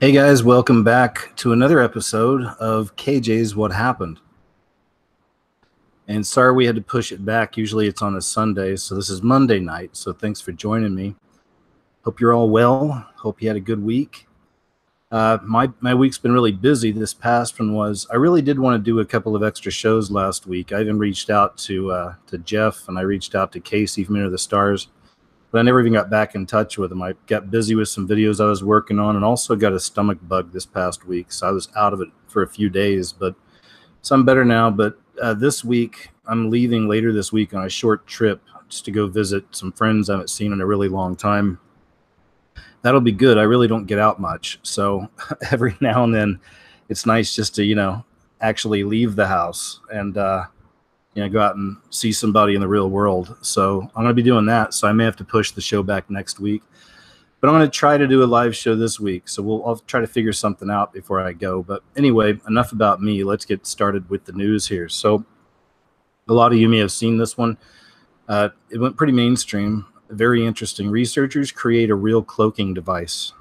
Hey guys, welcome back to another episode of KJ's What Happened. And sorry we had to push it back. Usually it's on a Sunday, so this is Monday night. So thanks for joining me. Hope you're all well. Hope you had a good week. My week's been really busy. This past one was, I really did want to do a couple of extra shows last week. I even reached out to Jeff, and I reached out to Casey from Into the Stars, but I never even got back in touch with them. I got busy with some videos I was working on, and also got a stomach bug this past week, so I was out of it for a few days, but so I'm better now. But this week, I'm leaving later this week on a short trip just to go visit some friends I haven't seen in a really long time. That'll be good. I really don't get out much, so every now and then it's nice just to, actually leave the house and go out and see somebody in the real world. So I'm going to be doing that. So I may have to push the show back next week, but I'm going to try to do a live show this week. So I'll try to figure something out before I go. But anyway, enough about me. Let's get started with the news here. So a lot of you may have seen this one. It went pretty mainstream. Very interesting. Researchers create a real cloaking device.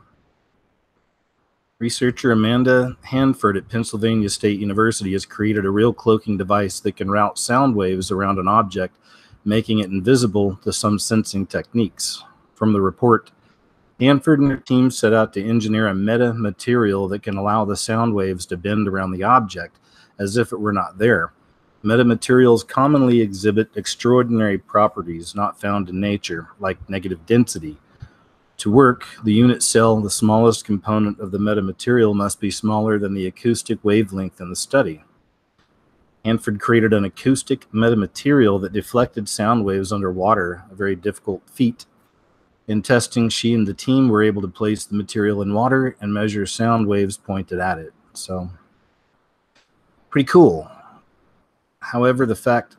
Researcher Amanda Hanford at Pennsylvania State University has created a real cloaking device that can route sound waves around an object, making it invisible to some sensing techniques. From the report, Hanford and her team set out to engineer a metamaterial that can allow the sound waves to bend around the object as if it were not there. Metamaterials commonly exhibit extraordinary properties not found in nature, like negative density. To work, the unit cell, the smallest component of the metamaterial, must be smaller than the acoustic wavelength in the study. Hanford created an acoustic metamaterial that deflected sound waves underwater, a very difficult feat. In testing, she and the team were able to place the material in water and measure sound waves pointed at it. So, pretty cool. However, the fact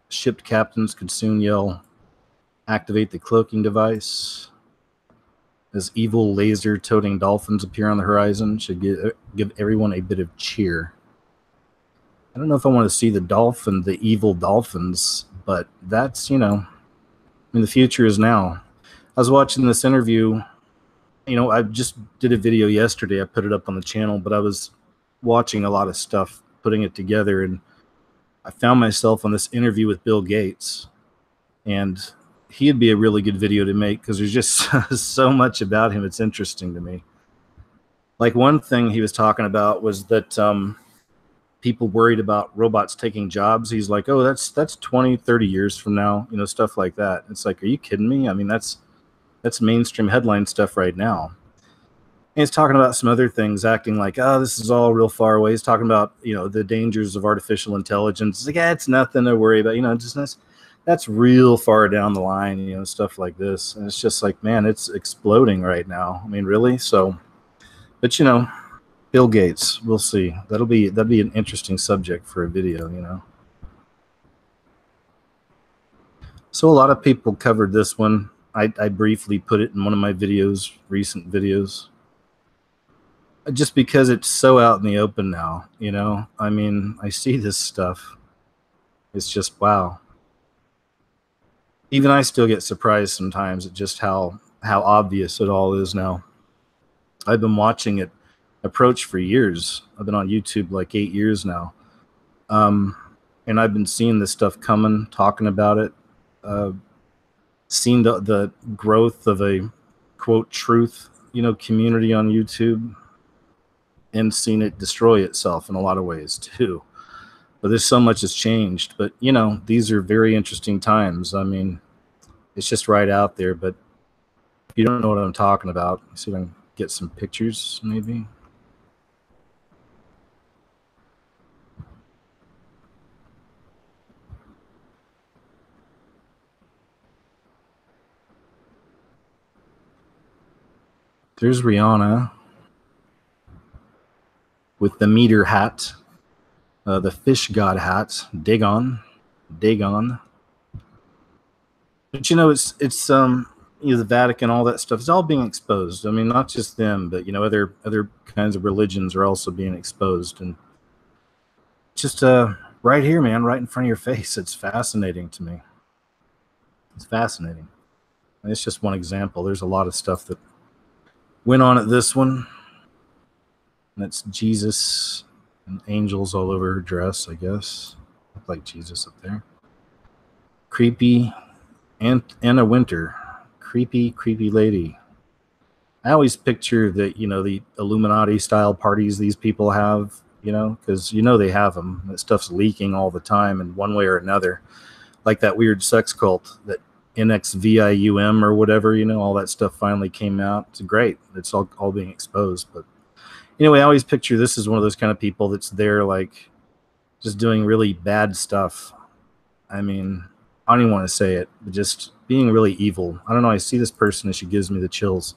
ship captains could soon yell, "Activate the cloaking device," as evil laser-toting dolphins appear on the horizon should give everyone a bit of cheer. I don't know if I want to see the evil dolphins, but that's, the future is now. I was watching this interview. I just did a video yesterday. I put it up on the channel, but I was watching a lot of stuff, putting it together, and I found myself on this interview with Bill Gates, and he'd be a really good video to make because there's just so much about him. It's interesting to me. Like, one thing he was talking about was that people worried about robots taking jobs. He's like, oh, that's 20, 30 years from now, stuff like that. It's like, are you kidding me? I mean, that's mainstream headline stuff right now. And he's talking about some other things, acting like, oh, this is all real far away. He's talking about, the dangers of artificial intelligence. It's like, yeah, it's nothing to worry about, just that's real far down the line, stuff like this. And it's just like, man, it's exploding right now. I mean, really? So, but Bill Gates, we'll see. That'll be an interesting subject for a video, So a lot of people covered this one. I briefly put it in one of my videos, recent videos, just because it's so out in the open now, I mean, I see this stuff. It's just, wow. Even I still get surprised sometimes at just how obvious it all is now. I've been watching it approach for years. I've been on YouTube like 8 years now. And I've been seeing this stuff coming, talking about it, seen the growth of a, quote, truth, community on YouTube, and seen it destroy itself in a lot of ways too. But there's so much has changed. But, these are very interesting times. I mean, it's just right out there. But if you don't know what I'm talking about, let's see if I can get some pictures, maybe. There's Rihanna with the meter hat, the fish god hat, Dagon. But it's the Vatican, all that stuff is all being exposed. I mean, not just them, but other kinds of religions are also being exposed, and just right here, man, right in front of your face. It's fascinating to me. It's fascinating. And it's just one example. There's a lot of stuff that went on at this one. And that's Jesus and angels all over her dress, I guess. Look like Jesus up there. Creepy Anna Winter. Creepy, creepy lady. I always picture that, you know, the Illuminati style parties these people have, you know, because you know they have them. That stuff's leaking all the time in one way or another. Like that weird sex cult, that NXVIUM or whatever, you know, all that stuff finally came out. It's great. It's all being exposed. But anyway, I always picture this as one of those kind of people that's there, like, just doing really bad stuff. I mean, I don't even want to say it, but just being really evil. I don't know. I see this person and she gives me the chills.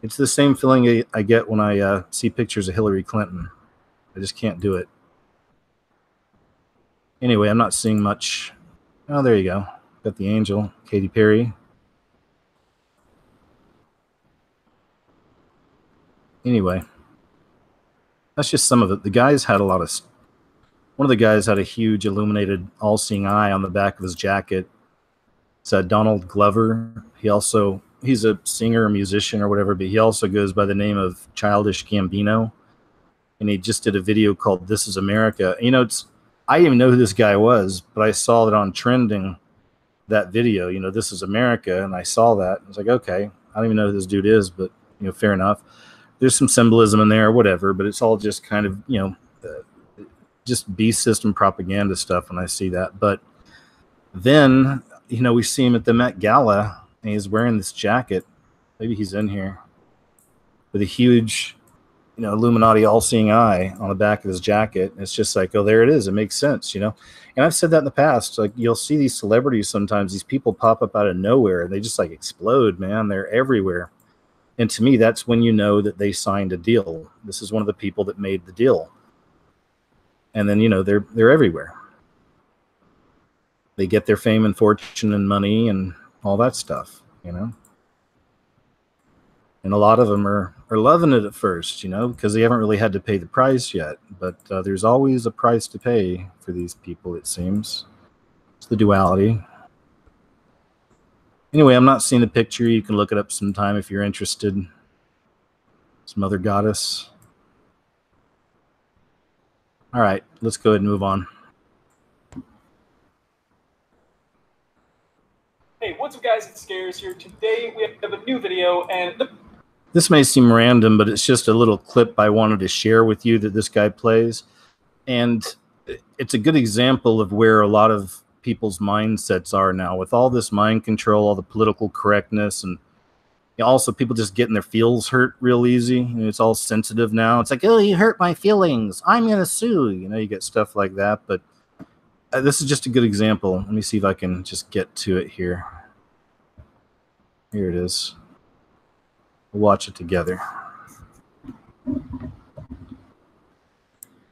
It's the same feeling I get when I see pictures of Hillary Clinton. I just can't do it. Anyway, I'm not seeing much. Oh, there you go. Got the angel, Katy Perry. Anyway, that's just some of it. The guys had a lot of... One of the guys had a huge illuminated all-seeing eye on the back of his jacket. It's Donald Glover. He's a singer or musician or whatever, but he also goes by the name of Childish Gambino. And he just did a video called This Is America. You know, I didn't even know who this guy was, but I saw it on trending, that video, you know, This Is America, and I saw that. I was like, okay, I don't even know who this dude is, but, you know, fair enough. There's some symbolism in there or whatever, but it's all just kind of, you know, just beast system propaganda stuff when I see that. But then, you know, we see him at the Met Gala, and he's wearing this jacket. Maybe he's in here with a huge, you know, Illuminati all-seeing eye on the back of his jacket. And it's just like, oh, there it is. It makes sense, you know. And I've said that in the past. Like, you'll see these celebrities sometimes, these people pop up out of nowhere, and they just like explode, man. They're everywhere. And to me, that's when you know that they signed a deal. This is one of the people that made the deal. And then, you know, they're everywhere. They get their fame and fortune and money and all that stuff, you know. And a lot of them are loving it at first, you know, because they haven't really had to pay the price yet. But there's always a price to pay for these people, it seems. It's the duality. Anyway, I'm not seeing the picture. You can look it up sometime if you're interested. Some other goddess. All right, let's go ahead and move on. Hey, what's up guys, it's Scares here. Today we have a new video, and this may seem random, but it's just a little clip I wanted to share with you that this guy plays. And it's a good example of where a lot of people's mindsets are now. With all this mind control, all the political correctness, and also people just getting their feels hurt real easy. You know, it's all sensitive now. It's like, oh, you hurt my feelings, I'm going to sue. You know, you get stuff like that. But this is just a good example. Let me see if I can just get to it here. Here it is. We'll watch it together.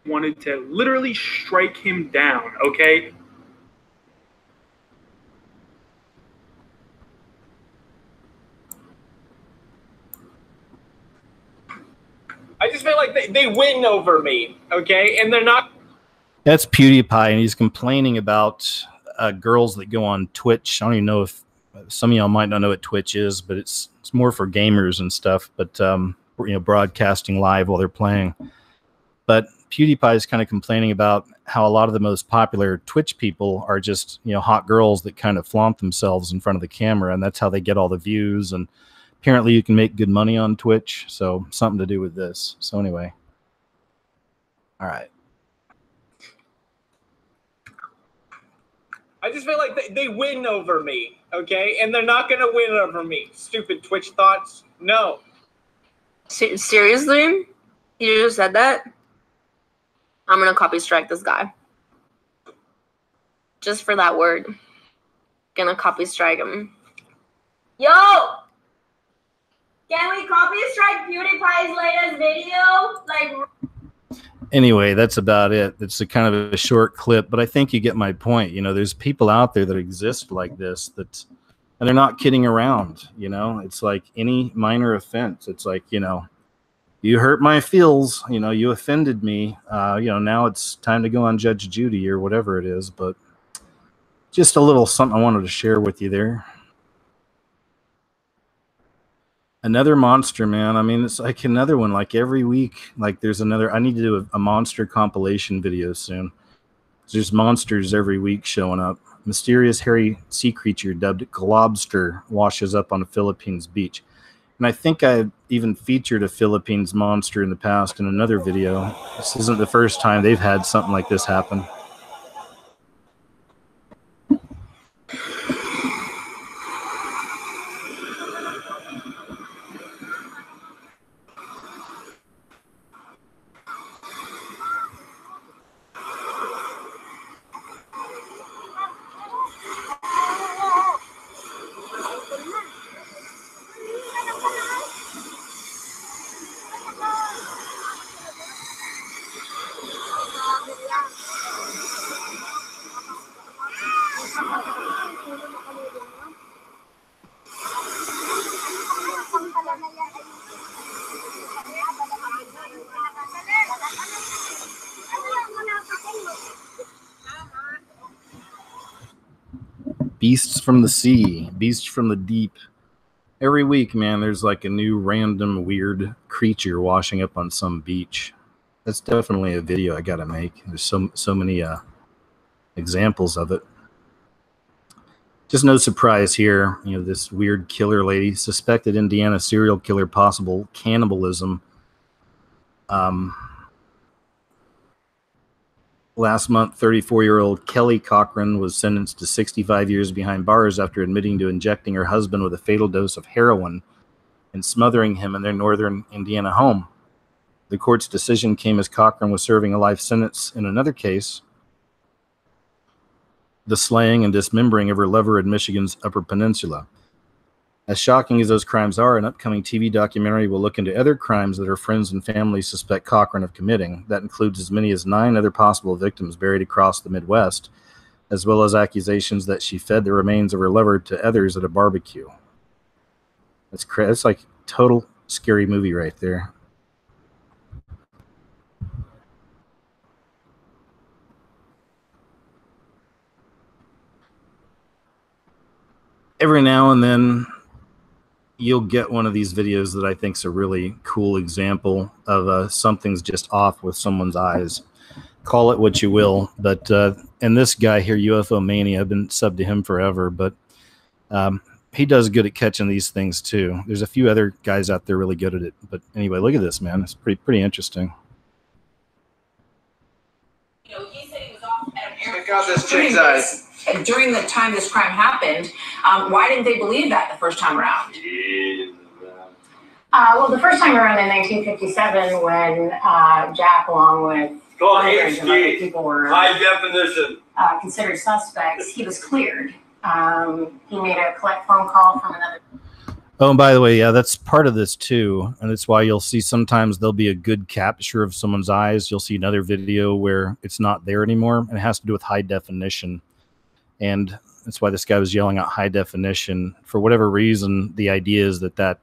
wanted to literally strike him down, okay? I just feel like they win over me, okay? And they're not... That's PewDiePie, and he's complaining about girls that go on Twitch. I don't even know if some of y'all might not know what Twitch is, but it's more for gamers and stuff, but you know, broadcasting live while they're playing. But PewDiePie is kind of complaining about how a lot of the most popular Twitch people are just, you know, hot girls that kind of flaunt themselves in front of the camera, and that's how they get all the views. And apparently you can make good money on Twitch, so something to do with this. So anyway, all right. I just feel like they win over me, okay? And they're not going to win over me. Stupid Twitch thoughts. No. Seriously? You just said that? I'm going to copy strike this guy. Just for that word. Gonna copy strike him. Yo! Can we copy strike PewDiePie's latest video? Like... Anyway, that's about it. It's a kind of a short clip, but I think you get my point. You know, there's people out there that exist like this, and they're not kidding around. You know, it's like any minor offense. It's like, you know, you hurt my feels. You know, you offended me. You know, now it's time to go on Judge Judy or whatever it is. But just a little something I wanted to share with you there. Another monster, man. I mean, it's like another one. Like every week, like there's another. I need to do a monster compilation video soon. There's monsters every week showing up. Mysterious hairy sea creature dubbed globster washes up on a Philippines beach. And I think I even featured a Philippines monster in the past in another video. This isn't the first time they've had something like this happen. Beasts from the sea, beasts from the deep. Every week, man, there's like a new random weird creature washing up on some beach. That's definitely a video I gotta make. There's so many examples of it. Just no surprise here. You know, this weird killer lady, suspected Indiana serial killer, possible cannibalism. Last month, 34-year-old Kelly Cochran was sentenced to 65 years behind bars after admitting to injecting her husband with a fatal dose of heroin and smothering him in their northern Indiana home. The court's decision came as Cochran was serving a life sentence in another case, the slaying and dismembering of her lover in Michigan's Upper Peninsula. As shocking as those crimes are, an upcoming TV documentary will look into other crimes that her friends and family suspect Cochran of committing. That includes as many as 9 other possible victims buried across the Midwest, as well as accusations that she fed the remains of her lover to others at a barbecue. That's crazy. It's like a total scary movie right there. Every now and then, you'll get one of these videos that I think is a really cool example of something's just off with someone's eyes. Call it what you will, but and this guy here, UFO Mania, I've been subbed to him forever, but he does good at catching these things too. There's a few other guys out there really good at it, but anyway, look at this, man. It's pretty interesting. You know, he said he was off at an airport. Check out this chick's eyes. During the time this crime happened, why didn't they believe that the first time around? Well, the first time around in 1957, when Jack, along with hundreds of other people, were high definition considered suspects, he was cleared. He made a collect phone call from another. Oh, and by the way, yeah, that's part of this too, and it's why you'll see sometimes there'll be a good capture of someone's eyes. You'll see another video where it's not there anymore, and it has to do with high definition. And that's why this guy was yelling out high definition. For whatever reason, the idea is that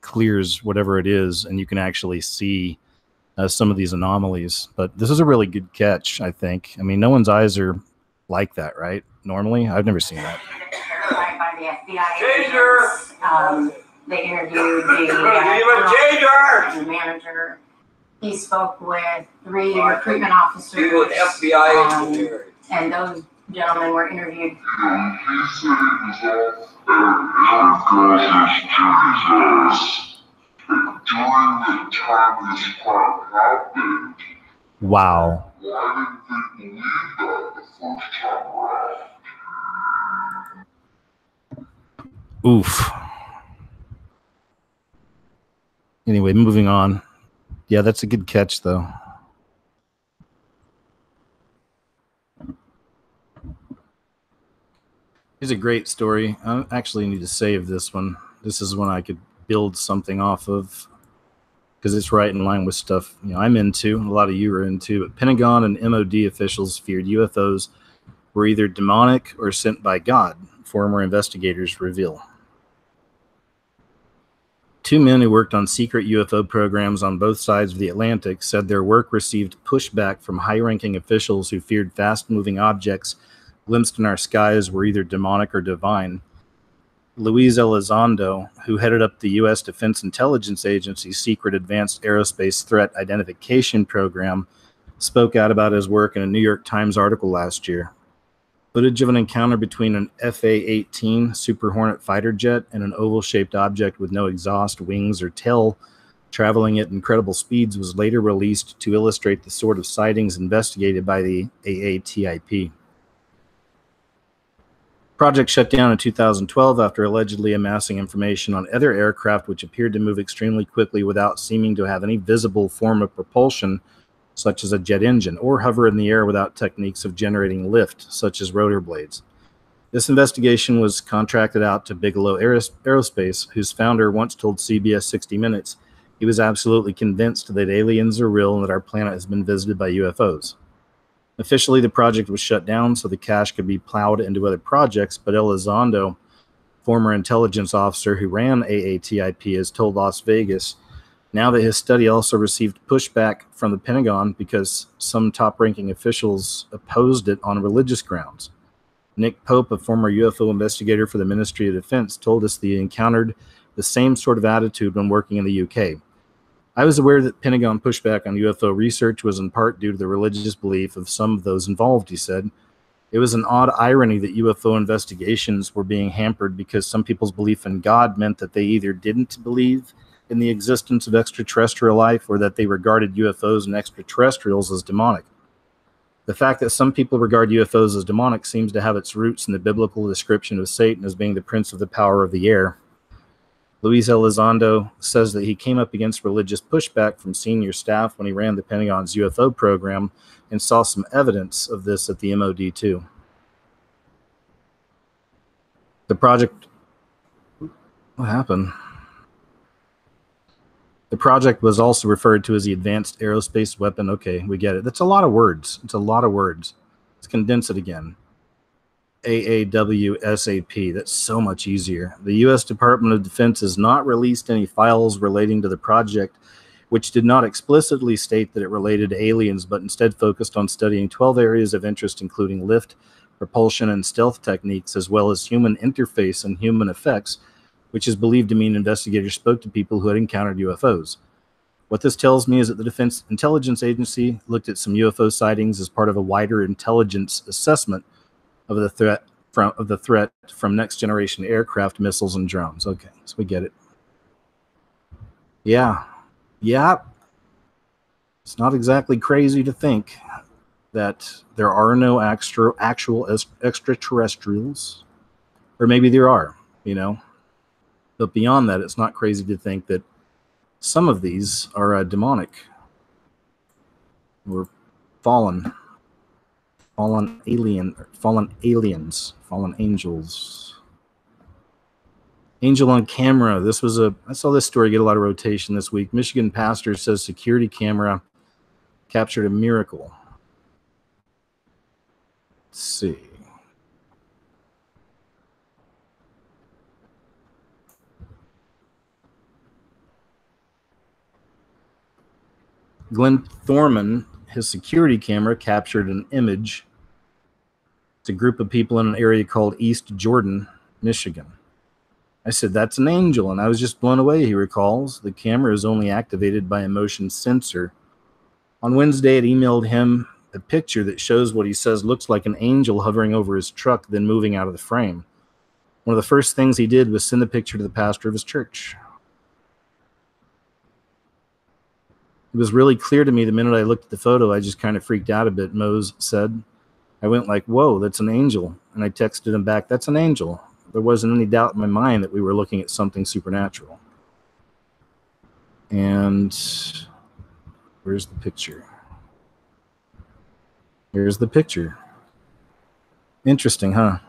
clears whatever it is, and you can actually see some of these anomalies. But this is a really good catch, I think. I mean, no one's eyes are like that, right? Normally, I've never seen that. Verified by the FBI. They interviewed the manager. He spoke with 3 recruitment officers. People with FBI and those gentlemen were interviewed. Wow. Oof. Anyway, moving on. Yeah, that's a good catch, though. Here's a great story. I actually need to save this one. This is one I could build something off of because it's right in line with stuff I'm into, a lot of you are into. But Pentagon and MOD officials feared UFOs were either demonic or sent by God, former investigators reveal. 2 men who worked on secret UFO programs on both sides of the Atlantic said their work received pushback from high-ranking officials who feared fast-moving objects glimpsed in our skies were either demonic or divine. Luis Elizondo, who headed up the U.S. Defense Intelligence Agency's secret Advanced Aerospace Threat Identification Program, spoke out about his work in a New York Times article last year. Footage of an encounter between an FA-18 Super Hornet fighter jet and an oval-shaped object with no exhaust, wings, or tail traveling at incredible speeds was later released to illustrate the sort of sightings investigated by the AATIP. Project shut down in 2012 after allegedly amassing information on other aircraft which appeared to move extremely quickly without seeming to have any visible form of propulsion, such as a jet engine, or hover in the air without techniques of generating lift, such as rotor blades. This investigation was contracted out to Bigelow Aerospace, whose founder once told CBS 60 Minutes he was absolutely convinced that aliens are real and that our planet has been visited by UFOs. Officially, the project was shut down so the cash could be plowed into other projects, but Elizondo, former intelligence officer who ran AATIP, has told Las Vegas now that his study also received pushback from the Pentagon because some top-ranking officials opposed it on religious grounds. Nick Pope, a former UFO investigator for the Ministry of Defense, told us that he encountered the same sort of attitude when working in the UK. I was aware that Pentagon pushback on UFO research was in part due to the religious belief of some of those involved, he said. It was an odd irony that UFO investigations were being hampered because some people's belief in God meant that they either didn't believe in the existence of extraterrestrial life or that they regarded UFOs and extraterrestrials as demonic. The fact that some people regard UFOs as demonic seems to have its roots in the biblical description of Satan as being the prince of the power of the air. Luis Elizondo says that he came up against religious pushback from senior staff when he ran the Pentagon's UFO program and saw some evidence of this at the MOD too. The project... What happened? The project was also referred to as the Advanced Aerospace Weapon. Okay, we get it. That's a lot of words. It's a lot of words. Let's condense it again. AAWSAP. That's so much easier. The U.S. Department of Defense has not released any files relating to the project, which did not explicitly state that it related to aliens, but instead focused on studying 12 areas of interest, including lift, propulsion, and stealth techniques, as well as human interface and human effects, which is believed to mean investigators spoke to people who had encountered UFOs. What this tells me is that the Defense Intelligence Agency looked at some UFO sightings as part of a wider intelligence assessment of the threat from next-generation aircraft, missiles, and drones. Okay, so we get it. Yeah. It's not exactly crazy to think that there are no actual extraterrestrials, or maybe there are, you know. But beyond that, it's not crazy to think that some of these are demonic or fallen aliens, fallen angels. Angel on camera. I saw this story get a lot of rotation this week. Michigan pastor says security camera captured a miracle. Let's see. Glenn Thorman, his security camera captured an image. It's a group of people in an area called East Jordan, Michigan. I said, that's an angel, and I was just blown away, he recalls. The camera is only activated by a motion sensor. On Wednesday, it emailed him a picture that shows what he says looks like an angel hovering over his truck, then moving out of the frame. One of the first things he did was send the picture to the pastor of his church. It was really clear to me the minute I looked at the photo. I just kind of freaked out a bit, Mose said. I went like, whoa, that's an angel. And I texted him back, that's an angel. There wasn't any doubt in my mind that we were looking at something supernatural. And where's the picture? Here's the picture. Interesting, huh?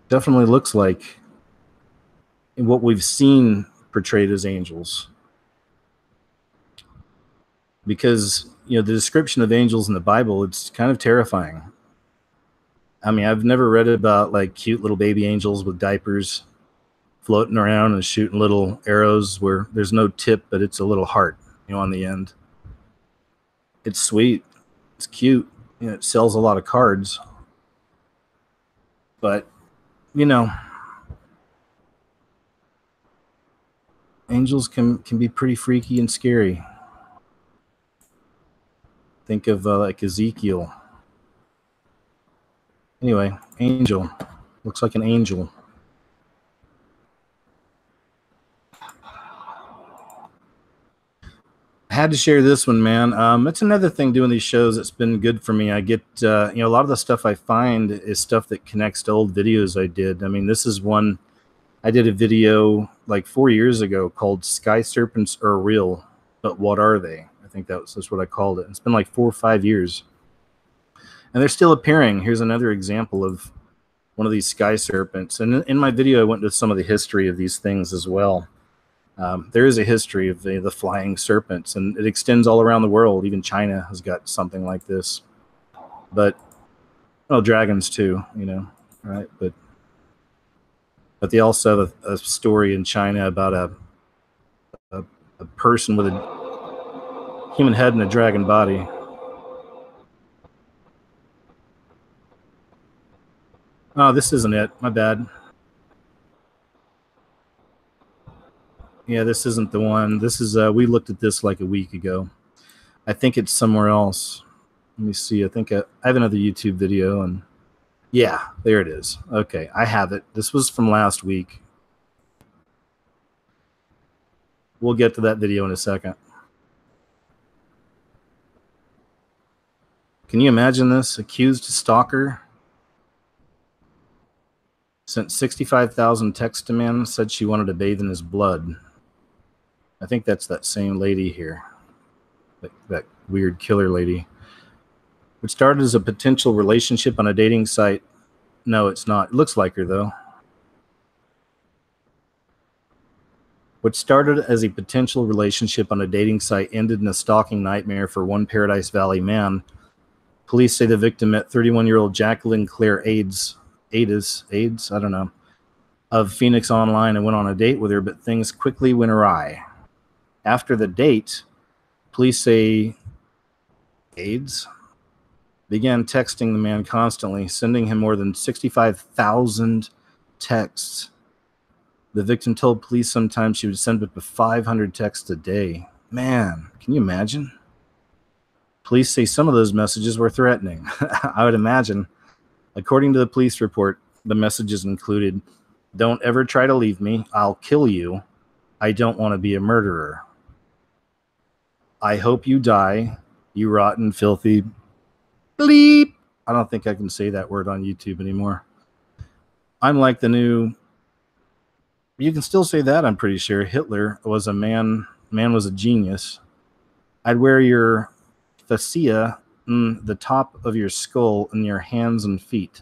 Definitely looks like what we've seen portrayed as angels, because the description of angels in the Bible, it's kind of terrifying. I mean, I've never read about like cute little baby angels with diapers floating around and shooting little arrows where there's no tip, but it's a little heart, on the end. It's sweet, it's cute, it sells a lot of cards. But, you know, angels can be pretty freaky and scary. Think of like Ezekiel. Anyway, angel. Looks like an angel. I had to share this one, man. It's another thing doing these shows that's been good for me. I get, a lot of the stuff I find is stuff that connects to old videos I did. I mean, this is one, I did a video like 4 years ago called Sky Serpents Are Real, but What Are They? I think that's what I called it. It's been like 4 or 5 years. And they're still appearing. Here's another example of one of these sky serpents. And in my video, I went into some of the history of these things as well. There is a history of the flying serpents, and it extends all around the world. Even China has got something like this. But, well, dragons too, right? But they also have a story in China about a person with a human head and a dragon body. Oh, this isn't it. My bad. Yeah, this isn't the one. This is, we looked at this like a week ago. I think it's somewhere else. Let me see. I think I have another YouTube video, and yeah, there it is. Okay, I have it. This was from last week. We'll get to that video in a second. Can you imagine this? Accused stalker sent 65,000 texts to man, said she wanted to bathe in his blood. I think that's that same lady here, that weird killer lady. Which started as a potential relationship on a dating site. No, it's not. It looks like her, though. What started as a potential relationship on a dating site ended in a stalking nightmare for one Paradise Valley man. Police say the victim met 31-year-old Jacqueline Claire Aids, I don't know, of Phoenix online and went on a date with her, but things quickly went awry. After the date, police say Aids began texting the man constantly, sending him more than 65,000 texts. The victim told police sometimes she would send up to 500 texts a day. Man, can you imagine? Police say some of those messages were threatening. I would imagine. According to the police report, the messages included, "Don't ever try to leave me. I'll kill you. I don't want to be a murderer. I hope you die, you rotten, filthy bleep." I don't think I can say that word on YouTube anymore. I'm like the new... You can still say that, I'm pretty sure. Hitler was a man. Man was a genius. I'd wear your fascia in the top of your skull and your hands and feet.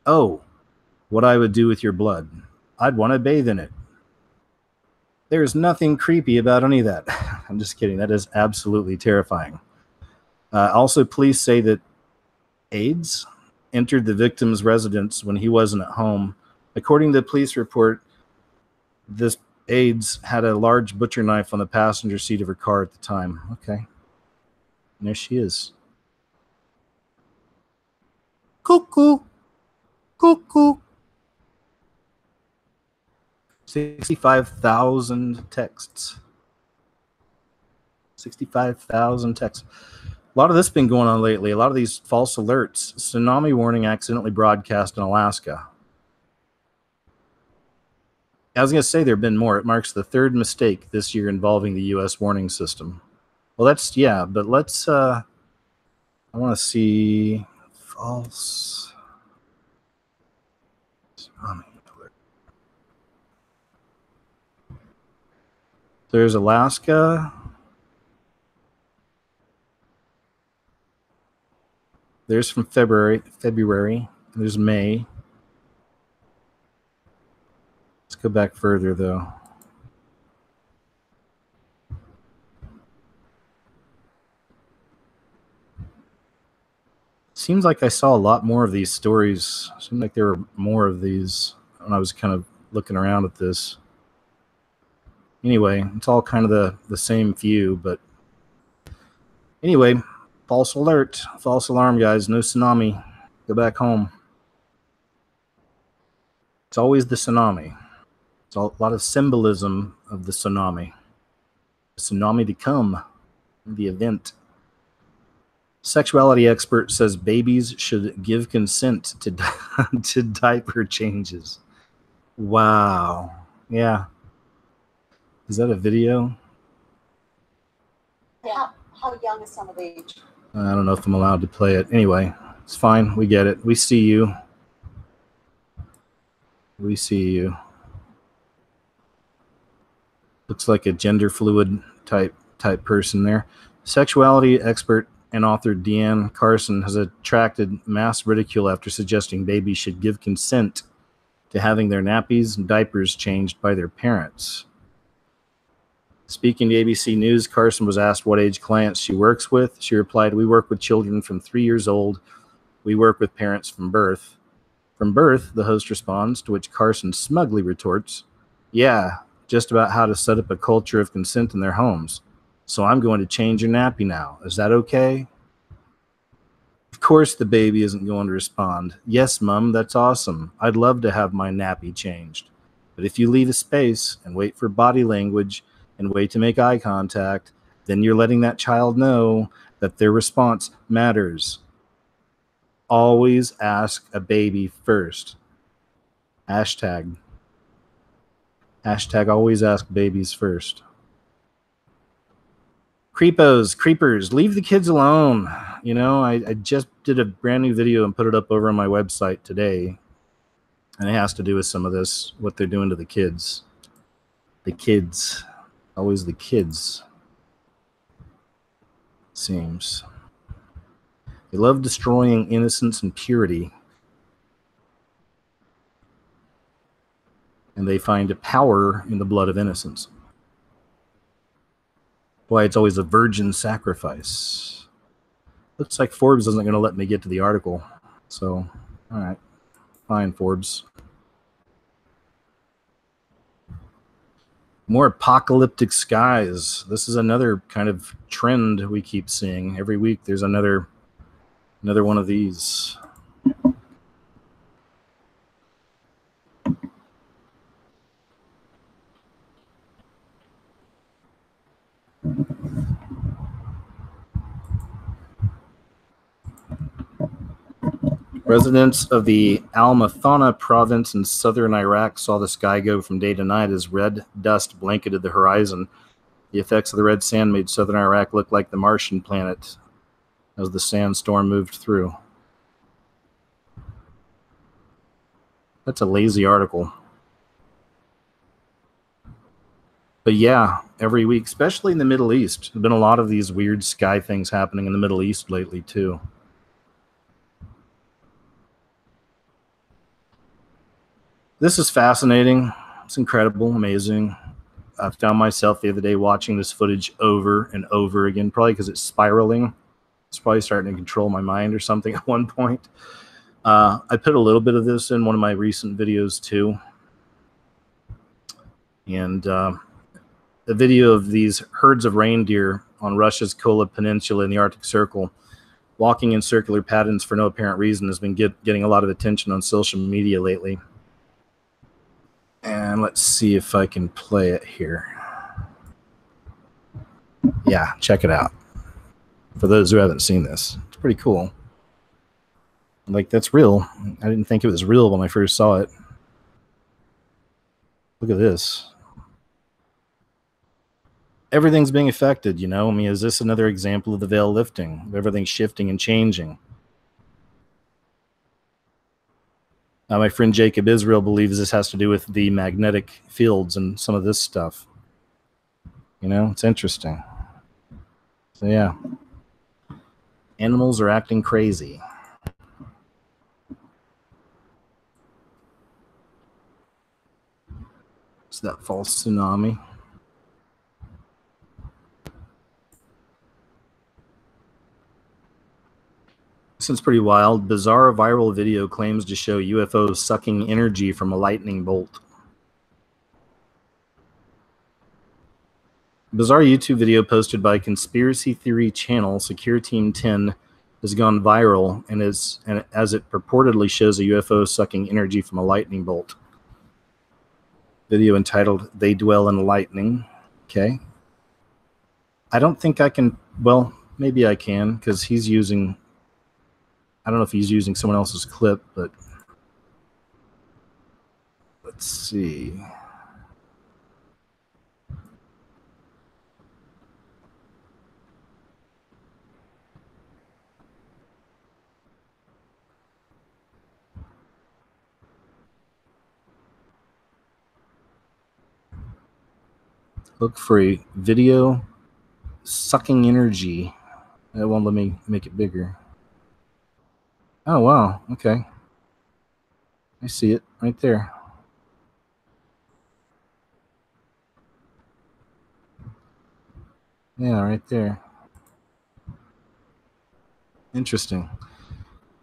Oh, what I would do with your blood. I'd want to bathe in it. There's nothing creepy about any of that. I'm just kidding. That is absolutely terrifying. Also, police say that AIDS entered the victim's residence when he wasn't at home. According to the police report, this AIDS had a large butcher knife on the passenger seat of her car at the time. Okay. And there she is. Cuckoo. Cuckoo. 65,000 texts. 65,000 texts. A lot of this has been going on lately. A lot of these false alerts. Tsunami warning accidentally broadcast in Alaska. I was going to say there have been more. It marks the third mistake this year involving the U.S. warning system. Well, that's, yeah, but let's, I want to see false tsunami alert. There's Alaska. There's from February. There's May. Let's go back further, though. Seems like I saw a lot more of these stories. Seemed like there were more of these when I was kind of looking around at this. Anyway, it's all kind of the same few, but anyway, false alert, false alarm, guys. No tsunami. Go back home. It's always the tsunami. It's a lot of symbolism of the tsunami. The tsunami to come, the event. Sexuality expert says babies should give consent to to diaper changes. Wow. Yeah. Is that a video? How young is some of age? I don't know if I'm allowed to play it. Anyway, it's fine. We get it. We see you. We see you. Looks like a gender fluid type person there. Sexuality expert and author Deanne Carson has attracted mass ridicule after suggesting babies should give consent to having their nappies and diapers changed by their parents. Speaking to ABC News, Carson was asked what age clients she works with. She replied, "We work with children from 3 years old. We work with parents from birth." From birth, the host responds, to which Carson smugly retorts, "Yeah, just about how to set up a culture of consent in their homes. So I'm going to change your nappy now. Is that okay?" Of course the baby isn't going to respond, "Yes, Mom, that's awesome. I'd love to have my nappy changed." But if you leave a space and wait for body language and wait to make eye contact, then you're letting that child know that their response matters. Always ask a baby first. Hashtag always ask babies first. Creepers, leave the kids alone. You know, I just did a brand new video and put it up over on my website today. And it has to do with some of this, what they're doing to the kids. The kids. Always the kids. Seems. They love destroying innocence and purity. And they find a power in the blood of innocence. Why it's always a virgin sacrifice. Looks like Forbes isn't going to let me get to the article. So, all right. Fine, Forbes. More apocalyptic skies. This is another kind of trend we keep seeing. Every week there's another one of these. Residents of the Al-Mathana province in southern Iraq saw the sky go from day to night as red dust blanketed the horizon. The effects of the red sand made southern Iraq look like the Martian planet as the sandstorm moved through. That's a lazy article. But yeah, every week, especially in the Middle East, there's been a lot of these weird sky things happening in the Middle East lately too. This is fascinating. It's incredible, amazing. I found myself the other day watching this footage over and over again, probably because it's spiraling. It's probably starting to control my mind or something at one point. I put a little bit of this in one of my recent videos too. And the video of these herds of reindeer on Russia's Kola Peninsula in the Arctic Circle walking in circular patterns for no apparent reason has been getting a lot of attention on social media lately. And let's see if I can play it here. Yeah, check it out. For those who haven't seen this, it's pretty cool. Like, that's real. I didn't think it was real when I first saw it. Look at this. Everything's being affected, you know? I mean, is this another example of the veil lifting? Everything's shifting and changing. My friend Jacob Israel believes this has to do with the magnetic fields and some of this stuff. You know, it's interesting. So, yeah. Animals are acting crazy. It's that false tsunami. This is pretty wild. Bizarre viral video claims to show UFOs sucking energy from a lightning bolt. Bizarre YouTube video posted by conspiracy theory channel Secure Team 10 has gone viral and as it purportedly shows a UFO sucking energy from a lightning bolt. Video entitled "They Dwell in Lightning." Okay. I don't think I can. Well, maybe I can, because he's using. I don't know if he's using someone else's clip, but let's see. Look for a video sucking energy. It won't let me make it bigger. Oh, wow. Okay. I see it right there. Yeah, right there. Interesting.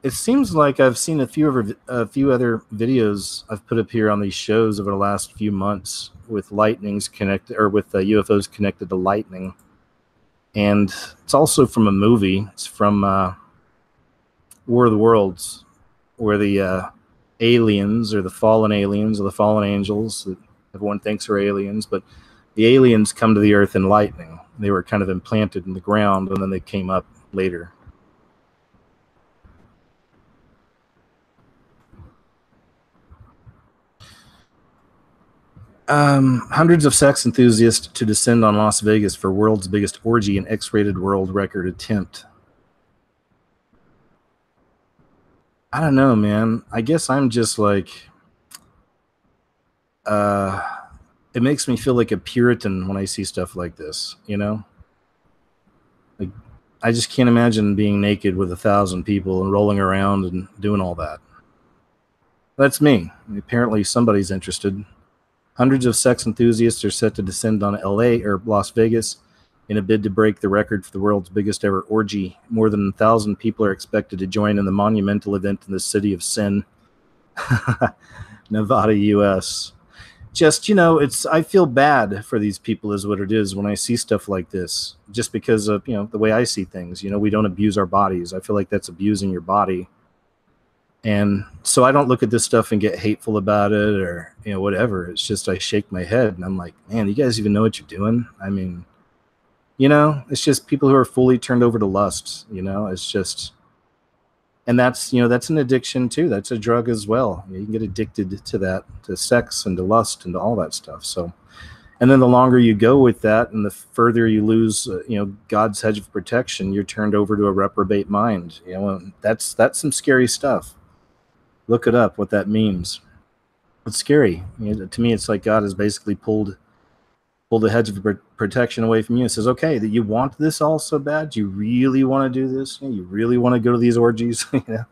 It seems like I've seen a few other videos I've put up here on these shows over the last few months with lightnings connected, or with UFOs connected to lightning. And it's also from a movie. It's from War of the Worlds, where the aliens, or the fallen aliens, or the fallen angels that everyone thinks are aliens, but the aliens come to the Earth in lightning. They were kind of implanted in the ground, and then they came up later. Hundreds of sex enthusiasts to descend on Las Vegas for world's biggest orgy and X-rated world record attempt. I don't know, man. I guess I'm just like, it makes me feel like a Puritan when I see stuff like this, you know? Like, I just can't imagine being naked with 1,000 people and rolling around and doing all that. That's me. Apparently somebody's interested. Hundreds of sex enthusiasts are set to descend on LA or Las Vegas in a bid to break the record for the world's biggest ever orgy. More than 1,000 people are expected to join in the monumental event in the city of Sin, Nevada, U.S. Just, you know, I feel bad for these people is what it is when I see stuff like this, just because of, you know, the way I see things. You know, we don't abuse our bodies. I feel like that's abusing your body. And so I don't look at this stuff and get hateful about it, or, you know, whatever. It's just I shake my head and I'm like, man, you guys even know what you're doing? I mean, you know, it's just people who are fully turned over to lust, you know, it's just, and that's, you know, that's an addiction too. That's a drug as well. You can get addicted to that, to sex and to lust and to all that stuff. So, and then the longer you go with that and the further you lose, you know, God's hedge of protection, you're turned over to a reprobate mind. You know, that's some scary stuff. Look it up, what that means. It's scary. You know, to me, it's like God has basically pulled the hedge of protection away from you and says, okay, that you want this all so bad? You really want to do this? You really want to go to these orgies? You know?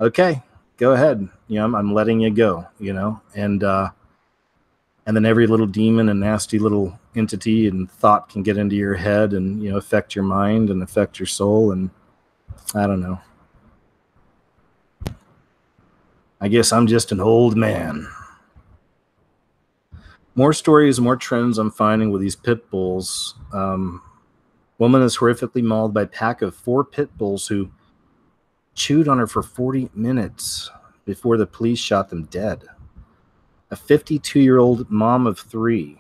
Okay, go ahead. You know, I'm letting you go, you know? And then every little demon and nasty little entity and thought can get into your head and, you know, affect your mind and affect your soul. And I don't know. I guess I'm just an old man. More stories, more trends I'm finding with these pit bulls. Woman is horrifically mauled by a pack of 4 pit bulls who chewed on her for 40 minutes before the police shot them dead. A 52-year-old mom of 3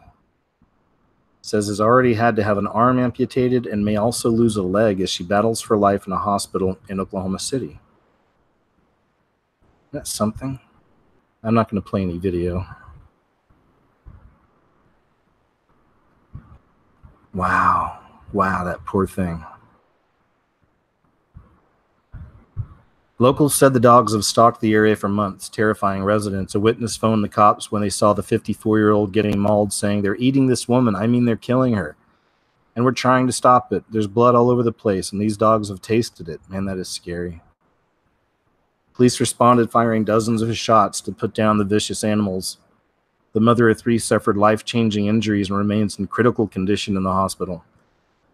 says has already had to have an arm amputated and may also lose a leg as she battles for life in a hospital in Oklahoma City. That's something. I'm not going to play any video. Wow. Wow, that poor thing. Locals said the dogs have stalked the area for months, terrifying residents. A witness phoned the cops when they saw the 54-year-old getting mauled, saying, "They're eating this woman. I mean, they're killing her. And we're trying to stop it. There's blood all over the place, and these dogs have tasted it." Man, that is scary. Police responded, firing dozens of shots to put down the vicious animals. The mother of 3 suffered life-changing injuries and remains in critical condition in the hospital.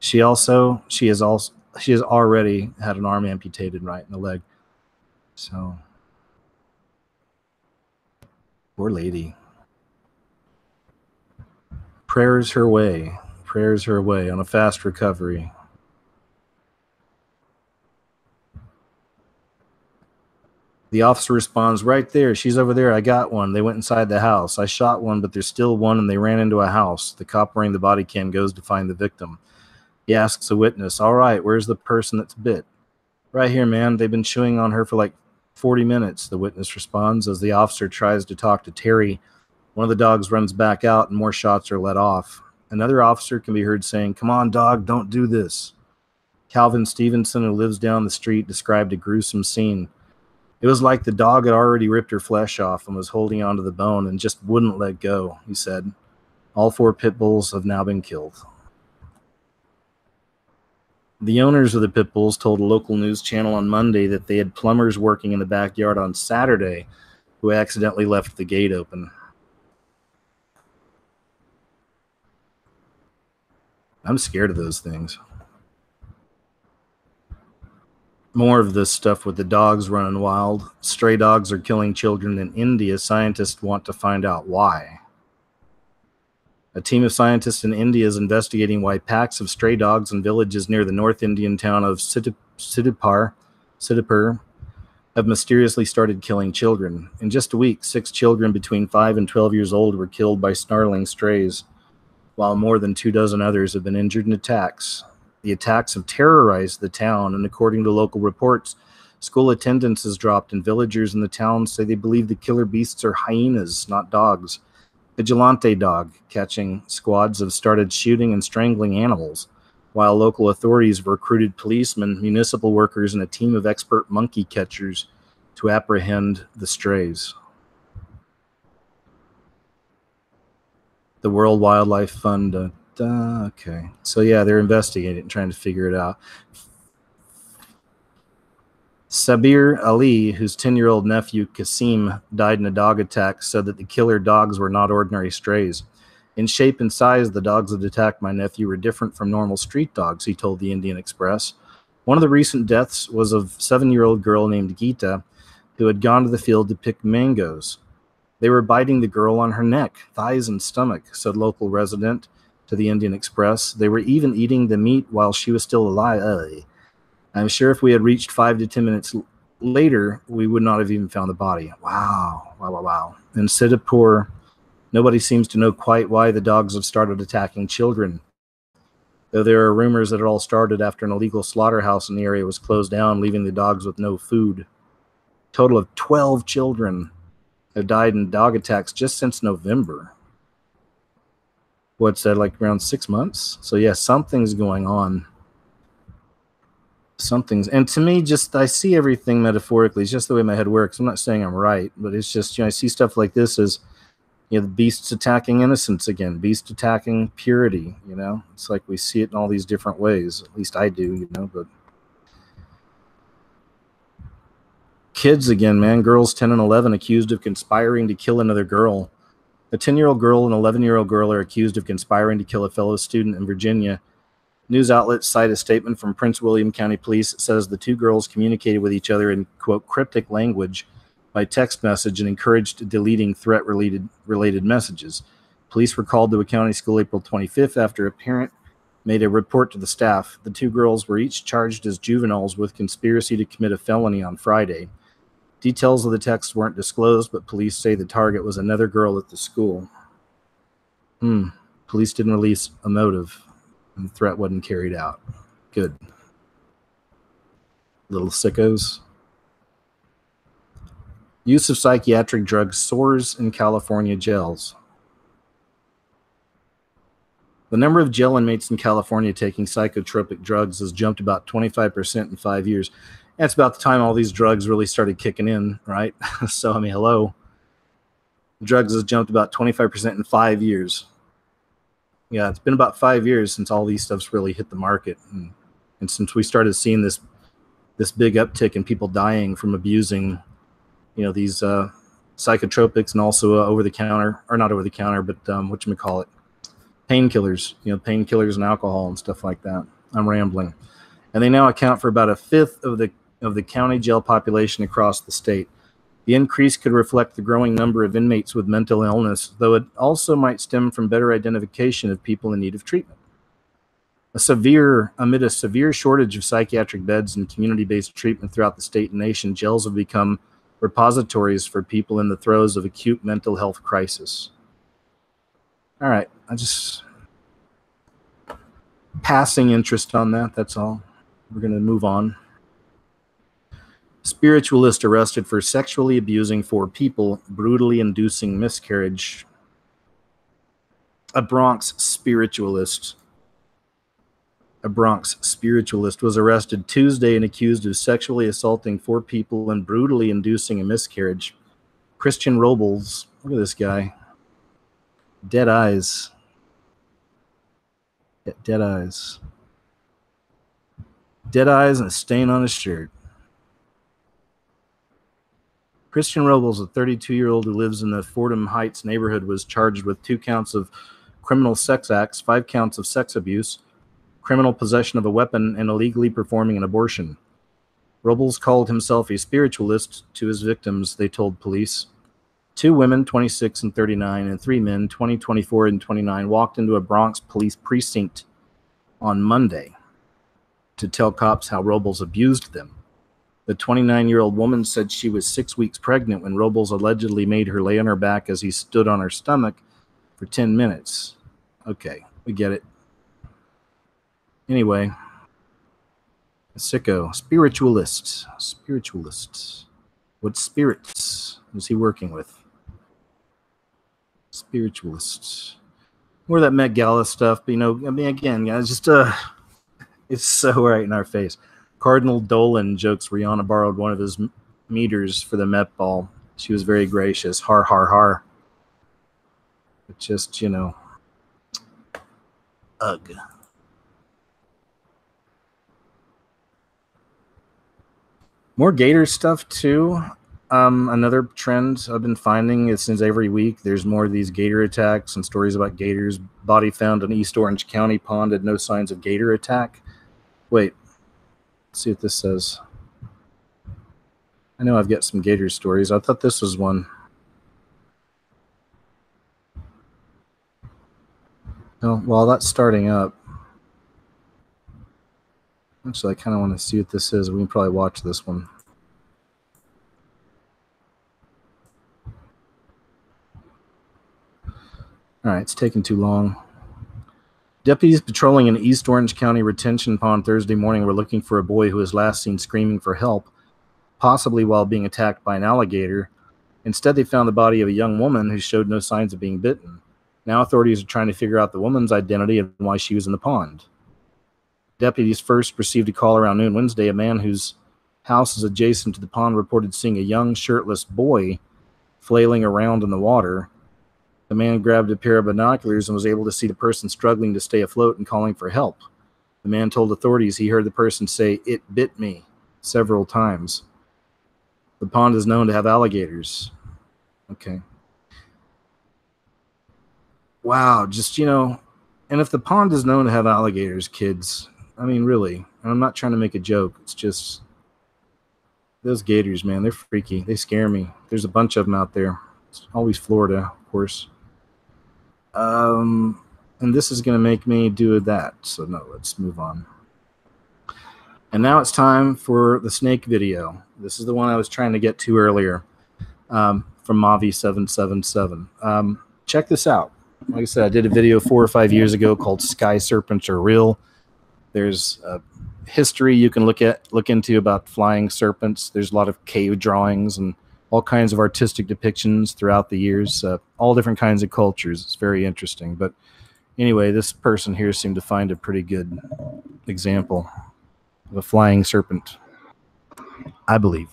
She has already had an arm amputated right in the leg. So, poor lady. Prayers her way. Prayers her way on a fast recovery. The officer responds, right there, she's over there, I got one. They went inside the house. I shot one, but there's still one, and they ran into a house. The cop wearing the body cam goes to find the victim. He asks a witness, all right, where's the person that's bit? Right here, man. They've been chewing on her for like 40 minutes, the witness responds. As the officer tries to talk to Terry, one of the dogs runs back out and more shots are let off. Another officer can be heard saying, come on, dog, don't do this. Calvin Stevenson, who lives down the street, described a gruesome scene. It was like the dog had already ripped her flesh off and was holding onto the bone and just wouldn't let go, he said. All 4 pit bulls have now been killed. The owners of the pit bulls told a local news channel on Monday that they had plumbers working in the backyard on Saturday who accidentally left the gate open. I'm scared of those things. More of this stuff with the dogs running wild. Stray dogs are killing children in India. Scientists want to find out why. A team of scientists in India is investigating why packs of stray dogs in villages near the North Indian town of Siddipur have mysteriously started killing children. In just a week, 6 children between 5 and 12 years old were killed by snarling strays, while more than 24 others have been injured in attacks. The attacks have terrorized the town, and according to local reports, school attendance has dropped, and villagers in the town say they believe the killer beasts are hyenas, not dogs. Vigilante dog catching squads have started shooting and strangling animals, while local authorities have recruited policemen, municipal workers, and a team of expert monkey catchers to apprehend the strays. The World Wildlife Fund. Okay. So, yeah, they're investigating and trying to figure it out. Sabir Ali, whose 10-year-old nephew Kasim died in a dog attack, said that the killer dogs were not ordinary strays. In shape and size, the dogs that attacked my nephew were different from normal street dogs, he told the Indian Express. One of the recent deaths was of a 7-year-old girl named Geeta, who had gone to the field to pick mangoes. They were biting the girl on her neck, thighs, and stomach, said local resident to the Indian Express. They were even eating the meat while she was still alive. I'm sure if we had reached 5 to 10 minutes later, we would not have even found the body. Wow. Wow, wow, wow. In Siddipur, nobody seems to know quite why the dogs have started attacking children, though there are rumors that it all started after an illegal slaughterhouse in the area was closed down, leaving the dogs with no food. A total of 12 children have died in dog attacks just since November. What's that, like around 6 months? So, yeah, something's going on. And to me, just I see everything metaphorically. It's just the way my head works. I'm not saying I'm right, but it's just, I see stuff like this as, the beasts attacking innocence again, beasts attacking purity, It's like we see it in all these different ways. At least I do, but kids again, man, girls 10 and 11 accused of conspiring to kill another girl. A 10-year-old girl and 11-year-old girl are accused of conspiring to kill a fellow student in Virginia. News outlets cite a statement from Prince William County Police that says the 2 girls communicated with each other in, quote, cryptic language by text message and encouraged deleting threat-related messages. Police were called to a county school April 25th after a parent made a report to the staff. The 2 girls were each charged as juveniles with conspiracy to commit a felony on Friday. Details of the text weren't disclosed, but police say the target was another girl at the school. Police didn't release a motive. And the threat wasn't carried out. Good. Little sickos. Use of psychiatric drugs soars in California jails. The number of jail inmates in California taking psychotropic drugs has jumped about 25% in 5 years. That's about the time all these drugs really started kicking in, right? So, hello. Drugs has jumped about 25% in 5 years. Yeah, it's been about 5 years since all these stuffs really hit the market, and since we started seeing this big uptick in people dying from abusing, these psychotropics and also over the counter, or not over the counter, but whatchamacallit, painkillers, painkillers and alcohol and stuff like that. I'm rambling, and they now account for about 1/5 of the county jail population across the state. The increase could reflect the growing number of inmates with mental illness, though it also might stem from better identification of people in need of treatment. Amid a severe shortage of psychiatric beds and community-based treatment throughout the state and nation, jails have become repositories for people in the throes of acute mental health crisis. All right, I just passing interest on that, that's all. We're going to move on. Spiritualist arrested for sexually abusing 4 people, brutally inducing miscarriage. A Bronx spiritualist was arrested Tuesday and accused of sexually assaulting 4 people and brutally inducing a miscarriage. Christian Robles, look at this guy. Dead eyes. Dead eyes. Dead eyes and a stain on his shirt. Christian Robles, a 32-year-old who lives in the Fordham Heights neighborhood, was charged with 2 counts of criminal sex acts, 5 counts of sex abuse, criminal possession of a weapon, and illegally performing an abortion. Robles called himself a spiritualist to his victims, they told police. 2 women, 26 and 39, and 3 men, 20, 24, and 29, walked into a Bronx police precinct on Monday to tell cops how Robles abused them. The 29-year-old woman said she was 6 weeks pregnant when Robles allegedly made her lay on her back as he stood on her stomach for 10 minutes. Okay, we get it. Anyway, a sicko. Spiritualists. What spirits was he working with? Spiritualists. More of that Met Gala stuff, but again, guys, just it's so right in our face. Cardinal Dolan jokes Rihanna borrowed one of his meters for the Met Ball. She was very gracious. Har, har, har. But just, ugh. More gator stuff, too. Another trend I've been finding is since every week there's more of these gator attacks and stories about gators. Body found in East Orange County pond had no signs of gator attack. Wait. Let's see what this says. I know I've got some gator stories. I thought this was one. Oh, well, that's starting up. Actually, I kind of want to see what this is. We can probably watch this one. All right, it's taking too long. Deputies patrolling an East Orange County retention pond Thursday morning were looking for a boy who was last seen screaming for help, possibly while being attacked by an alligator. Instead, they found the body of a young woman who showed no signs of being bitten. Now authorities are trying to figure out the woman's identity and why she was in the pond. Deputies first received a call around noon Wednesday. A man whose house is adjacent to the pond reported seeing a young shirtless boy flailing around in the water. The man grabbed a pair of binoculars and was able to see the person struggling to stay afloat and calling for help. The man told authorities he heard the person say, "It bit me," several times. The pond is known to have alligators. Okay. Wow, just, and if the pond is known to have alligators, kids, I mean, really, and I'm not trying to make a joke, it's just, those gators, man, they're freaky. They scare me. There's a bunch of them out there. It's always Florida, of course. And this is going to make me do that. So no, let's move on. And now it's time for the snake video. This is the one I was trying to get to earlier, from Mavi777. Check this out. Like I said, I did a video 4 or 5 years ago called "Sky Serpents Are Real." There's history you can look into about flying serpents. There's a lot of cave drawings and all kinds of artistic depictions throughout the years, all different kinds of cultures. It's very interesting. But anyway, this person here seemed to find a pretty good example of a flying serpent, I believe.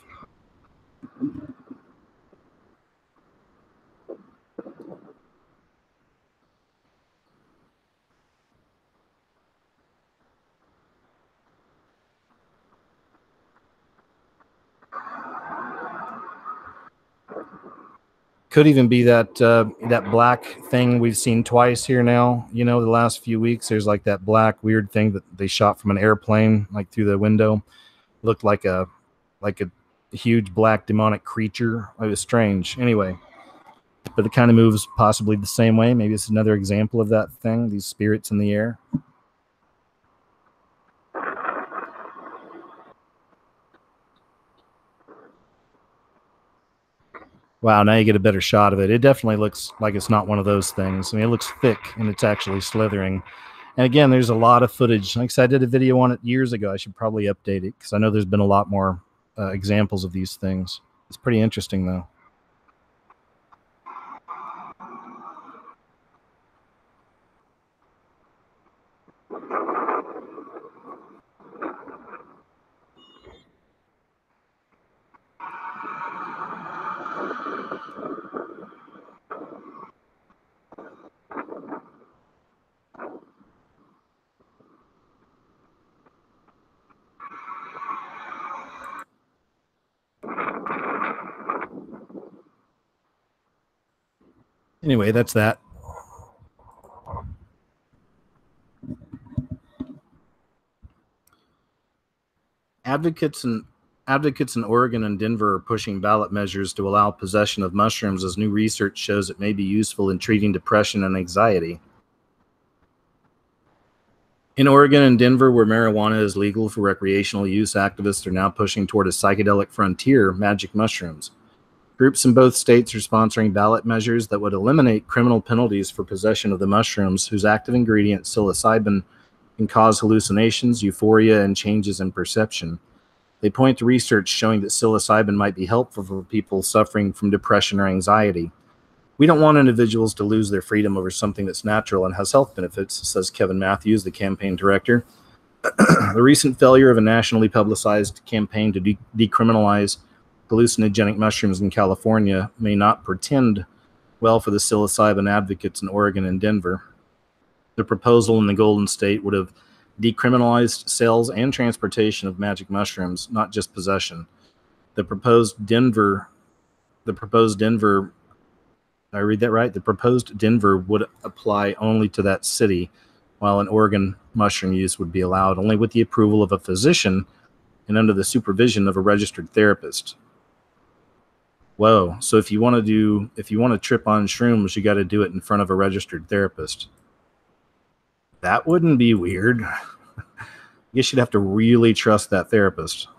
Could even be that that black thing we've seen twice here now. The last few weeks, there's like that black weird thing that they shot from an airplane, like through the window. Looked like a huge black demonic creature. It was strange. Anyway, but it kind of moves possibly the same way. Maybe it's another example of that thing, these spirits in the air. Wow, now you get a better shot of it. It definitely looks like it's not one of those things. I mean, it looks thick and it's actually slithering. And again, there's a lot of footage. Like I said, I did a video on it years ago. I should probably update it because I know there's been a lot more examples of these things. It's pretty interesting, though. Anyway, that's that. Advocates in Oregon and Denver are pushing ballot measures to allow possession of mushrooms as new research shows it may be useful in treating depression and anxiety. In Oregon and Denver, where marijuana is legal for recreational use, activists are now pushing toward a psychedelic frontier, magic mushrooms. Groups in both states are sponsoring ballot measures that would eliminate criminal penalties for possession of the mushrooms, whose active ingredient, psilocybin, can cause hallucinations, euphoria, and changes in perception. They point to research showing that psilocybin might be helpful for people suffering from depression or anxiety. We don't want individuals to lose their freedom over something that's natural and has health benefits, says Kevin Matthews, the campaign director. The recent failure of a nationally publicized campaign to decriminalize hallucinogenic mushrooms in California may not portend well for the psilocybin advocates in Oregon and Denver. The proposal in the Golden State would have decriminalized sales and transportation of magic mushrooms, not just possession. The proposed Denver, did I read that right? The proposed Denver would apply only to that city, while in Oregon, mushroom use would be allowed only with the approval of a physician and under the supervision of a registered therapist. Whoa. So if you want to trip on shrooms, you got to do it in front of a registered therapist. That wouldn't be weird. I guess you'd have to really trust that therapist.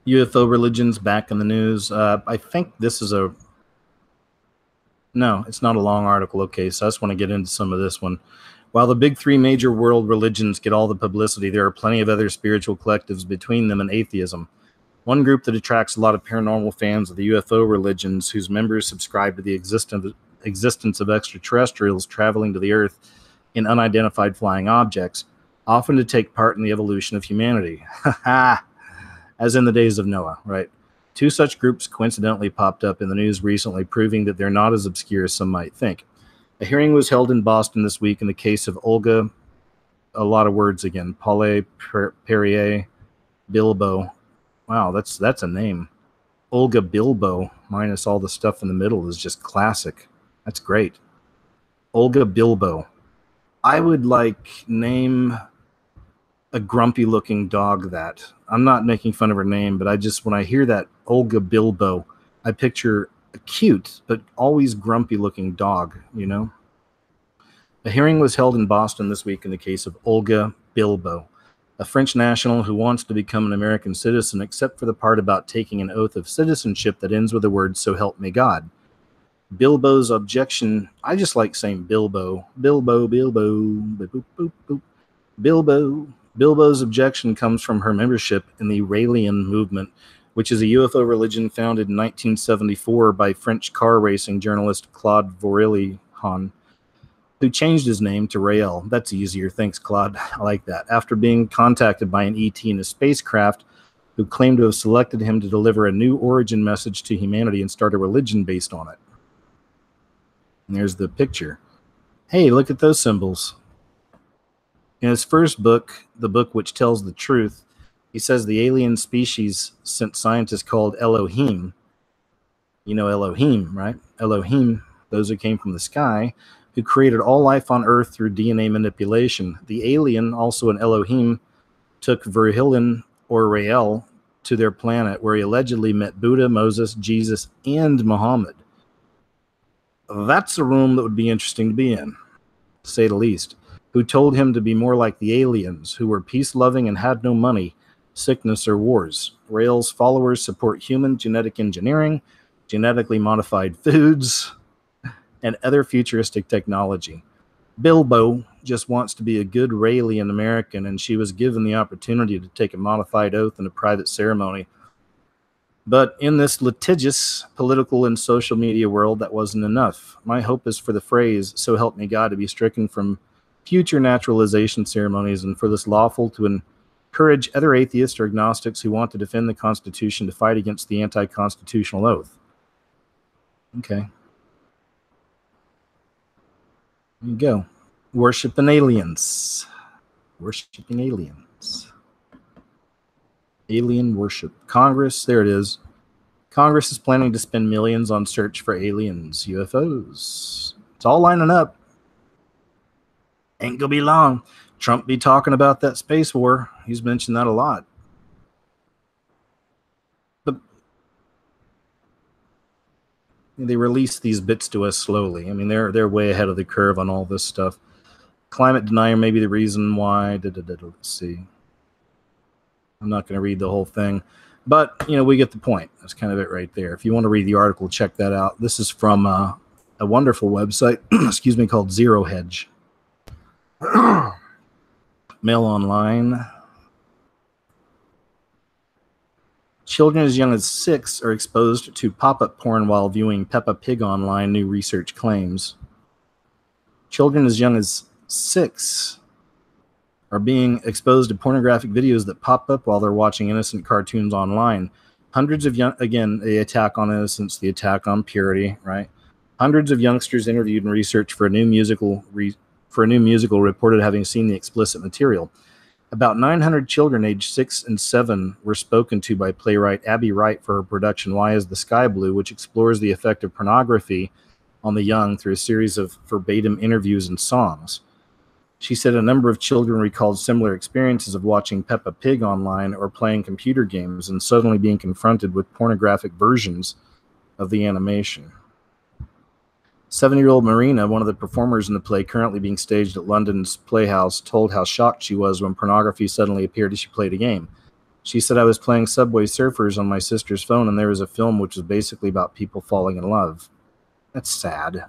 UFO religions back in the news. I think this is no, it's not a long article. Okay, so I just want to get into some of this one. While the big three major world religions get all the publicity, there are plenty of other spiritual collectives between them and atheism. One group that attracts a lot of paranormal fans are the UFO religions, whose members subscribe to the existence of extraterrestrials traveling to the Earth in unidentified flying objects, often to take part in the evolution of humanity. As in the days of Noah, right? Two such groups coincidentally popped up in the news recently, proving that they're not as obscure as some might think. A hearing was held in Boston this week in the case of Olga, a lot of words again, Paulé Perrier Bilbo. Wow, that's a name. Olga Bilbo, minus all the stuff in the middle, is just classic. That's great. Olga Bilbo. I would name a grumpy looking dog that. I'm not making fun of her name, but when I hear that Olga Bilbo, I picture a cute but always grumpy looking dog, you know? A hearing was held in Boston this week in the case of Olga Bilbo, a French national who wants to become an American citizen, except for the part about taking an oath of citizenship that ends with the words, "So help me God." Bilbo's objection, I just like saying Bilbo. Bilbo, Bilbo, boop, boop, boop, boop. Bilbo. Bilbo's objection comes from her membership in the Raelian movement, which is a UFO religion founded in 1974 by French car racing journalist Claude Vorilhon, who changed his name to Rael. That's easier. Thanks, Claude. I like that. After being contacted by an ET in a spacecraft who claimed to have selected him to deliver a new origin message to humanity and start a religion based on it. And there's the picture. Hey, look at those symbols. In his first book, the book which tells the truth, he says the alien species sent scientists called Elohim. You know Elohim, right? Elohim, those who came from the sky, who created all life on Earth through DNA manipulation. The alien, also an Elohim, took Verhillen or Rael to their planet where he allegedly met Buddha, Moses, Jesus, and Muhammad. That's a room that would be interesting to be in, to say the least. Who told him to be more like the aliens, who were peace-loving and had no money, sickness, or wars. Rail's followers support human genetic engineering, genetically modified foods, and other futuristic technology. Bilbo just wants to be a good Raelian American, and she was given the opportunity to take a modified oath in a private ceremony. But in this litigious political and social media world, that wasn't enough. My hope is for the phrase, "So help me God," to be stricken from future naturalization ceremonies, and for this lawful to encourage other atheists or agnostics who want to defend the Constitution to fight against the anti-constitutional oath. Okay. There you go. Worshipping aliens. Worshipping aliens. Alien worship. Congress, there it is. Congress is planning to spend millions on search for aliens, UFOs. It's all lining up. Ain't gonna be long. Trump be talking about that space war. He's mentioned that a lot. But they release these bits to us slowly. I mean, they're way ahead of the curve on all this stuff. Climate denier may be the reason why. Let's see. I'm not going to read the whole thing, but we get the point. That's kind of it right there. If you want to read the article, check that out. This is from a wonderful website, excuse me, called Zero Hedge. Mail Online. Children as young as 6 are exposed to pop-up porn while viewing Peppa Pig online, new research claims. Children as young as 6 are being exposed to pornographic videos that pop up while they're watching innocent cartoons online. Hundreds of again, the attack on innocence, the attack on purity, right? Hundreds of youngsters interviewed and researched for a new musical reported having seen the explicit material. About 900 children aged 6 and 7 were spoken to by playwright Abby Wright for her production Why Is the Sky Blue, which explores the effect of pornography on the young through a series of verbatim interviews and songs. She said a number of children recalled similar experiences of watching Peppa Pig online or playing computer games and suddenly being confronted with pornographic versions of the animation. 7-year-old Marina, one of the performers in the play currently being staged at London's Playhouse, told how shocked she was when pornography suddenly appeared as she played a game. She said, "I was playing Subway Surfers on my sister's phone, and there was a film which was basically about people falling in love." That's sad.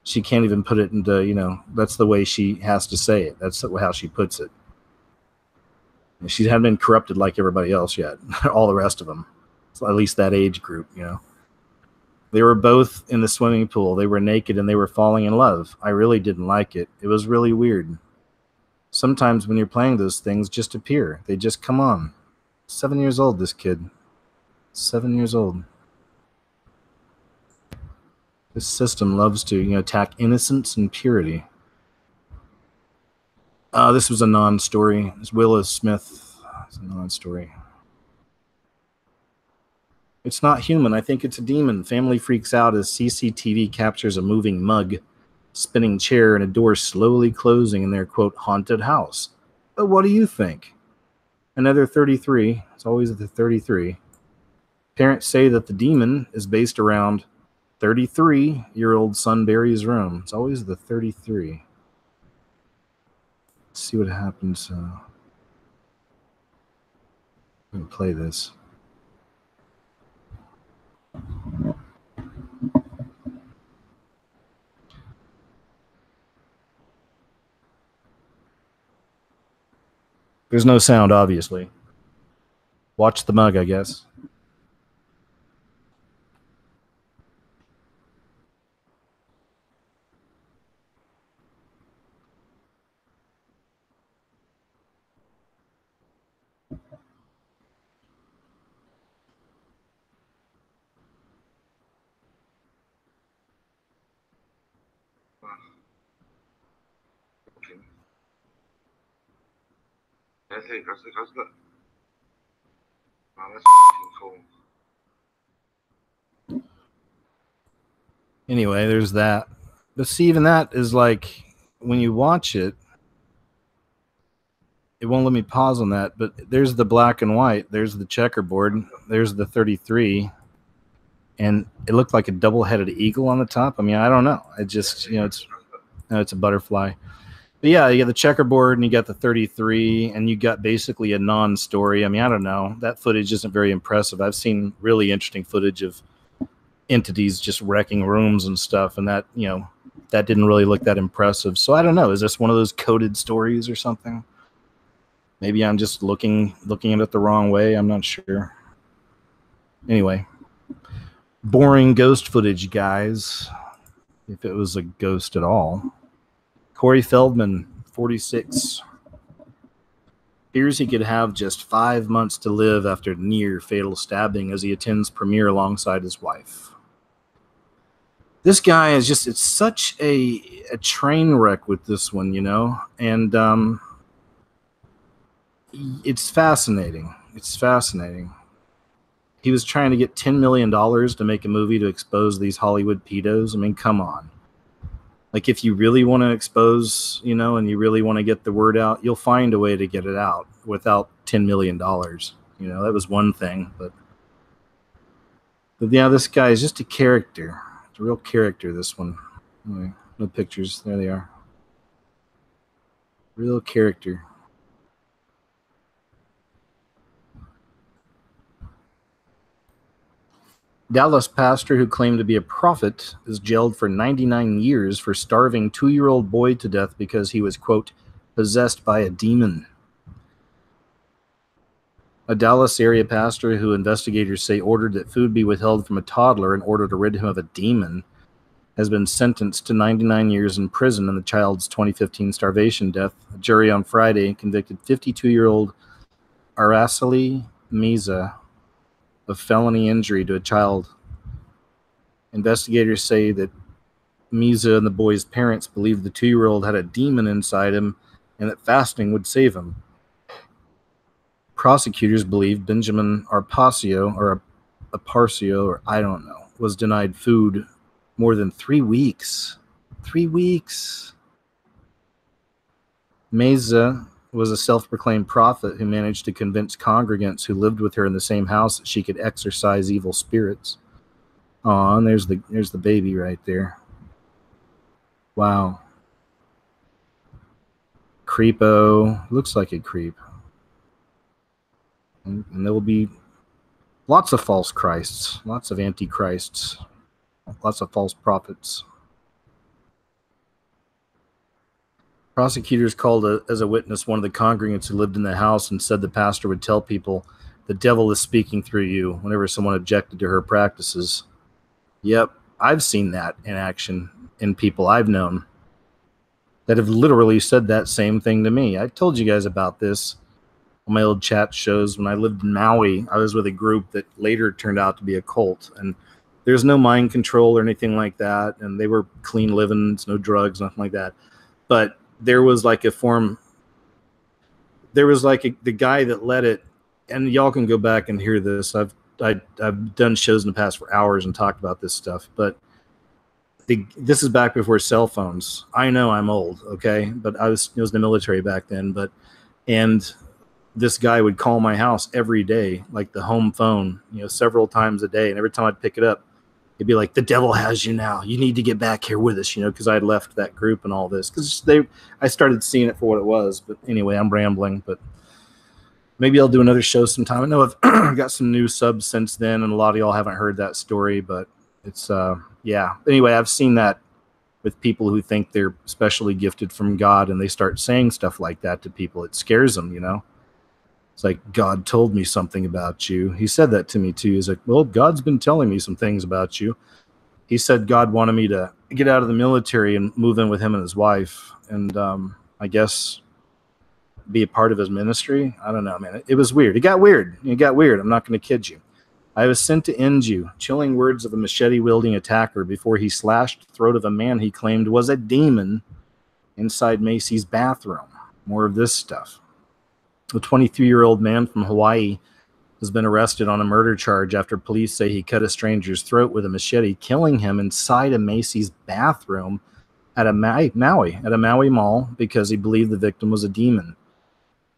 She can't even put it into, that's the way she has to say it. That's how she puts it. She hadn't been corrupted like everybody else yet. All the rest of them. At least that age group, They were both in the swimming pool. They were naked and they were falling in love. I really didn't like it. It was really weird. Sometimes when you're playing those things just appear. They just come on. 7 years old, this kid. 7 years old. This system loves to, attack innocence and purity. This was a non-story. It's Willis Smith. It's a non-story. It's not human. I think it's a demon. Family freaks out as CCTV captures a moving mug, spinning chair, and a door slowly closing in their, quote, haunted house. But what do you think? Another 33. It's always the 33. Parents say that the demon is based around 33-year-old son Barry's room. It's always the 33. Let's see what happens. I'm going to play this. There's no sound, obviously. Watch the mug, I guess. Anyway, there's that. But see, even that is like, when you watch it, it won't let me pause on that, but there's the black and white. There's the checkerboard. There's the 33. And it looked like a double-headed eagle on the top. I mean, I don't know. It just, it's a butterfly. But yeah, you got the checkerboard and you got the 33 and you got basically a non-story. I mean, I don't know. That footage isn't very impressive. I've seen really interesting footage of entities just wrecking rooms and stuff, and that, that didn't really look that impressive. So I don't know. Is this one of those coded stories or something? Maybe I'm just looking at it the wrong way. I'm not sure. Anyway, boring ghost footage, guys. If it was a ghost at all. Corey Feldman, 46. Fears he could have just 5 months to live after near fatal stabbing as he attends premiere alongside his wife. This guy is just, it's such a train wreck with this one, and it's fascinating. It's fascinating. He was trying to get $10 million to make a movie to expose these Hollywood pedos. I mean, come on. Like, if you really want to expose, and you really want to get the word out, you'll find a way to get it out without $10 million. That was one thing. But yeah, this guy is just a character. It's a real character, this one. Anyway, no pictures. There they are. Real character. Dallas pastor who claimed to be a prophet is jailed for 99 years for starving 2-year-old boy to death because he was, quote, possessed by a demon. A Dallas area pastor who investigators say ordered that food be withheld from a toddler in order to rid him of a demon has been sentenced to 99 years in prison in the child's 2015 starvation death. A jury on Friday convicted 52-year-old Araceli Meza of felony injury to a child. Investigators say that Meza and the boy's parents believed the 2-year-old had a demon inside him and that fasting would save him. Prosecutors believe Benjamin Arpacio, or I don't know, was denied food more than 3 weeks. 3 weeks. Meza was a self-proclaimed prophet who managed to convince congregants who lived with her in the same house that she could exorcise evil spirits. Aw, and there's the baby right there. Wow. Creepo. Looks like a creep. And there will be lots of false Christs, lots of antichrists, lots of false prophets. Prosecutors called as a witness one of the congregants who lived in the house and said the pastor would tell people, the devil is speaking through you, whenever someone objected to her practices. Yep, I've seen that in action in people I've known that have literally said that same thing to me. I told you guys about this on my old chat shows. When I lived in Maui, I was with a group that later turned out to be a cult, and there's no mind control or anything like that, and they were clean living, no drugs, nothing like that. But there was like a form, the guy that led it, and y'all can go back and hear this. I've done shows in the past for hours and talked about this stuff, but this is back before cell phones. I know I'm old, okay, but I was in the military back then. And this guy would call my house every day, like the home phone, several times a day, and every time I'd pick it up, he'd be like, the devil has you now. You need to get back here with us, because I had left that group and all this. Because I started seeing it for what it was. But anyway, I'm rambling. But maybe I'll do another show sometime. I know I've got some new subs since then, and a lot of y'all haven't heard that story. But it's, yeah. Anyway, I've seen that with people who think they're specially gifted from God, and they start saying stuff like that to people. It scares them, It's like, God told me something about you. He said that to me too. He's like, well, God's been telling me some things about you. He said God wanted me to get out of the military and move in with him and his wife, and I guess be a part of his ministry. I don't know, man. It was weird. It got weird. I'm not going to kid you. I was sent to end you. Chilling words of a machete-wielding attacker before he slashed the throat of a man he claimed was a demon inside Macy's bathroom. More of this stuff. A 23-year-old man from Hawaii has been arrested on a murder charge after police say he cut a stranger's throat with a machete, killing him inside a Macy's bathroom at a Maui mall because he believed the victim was a demon.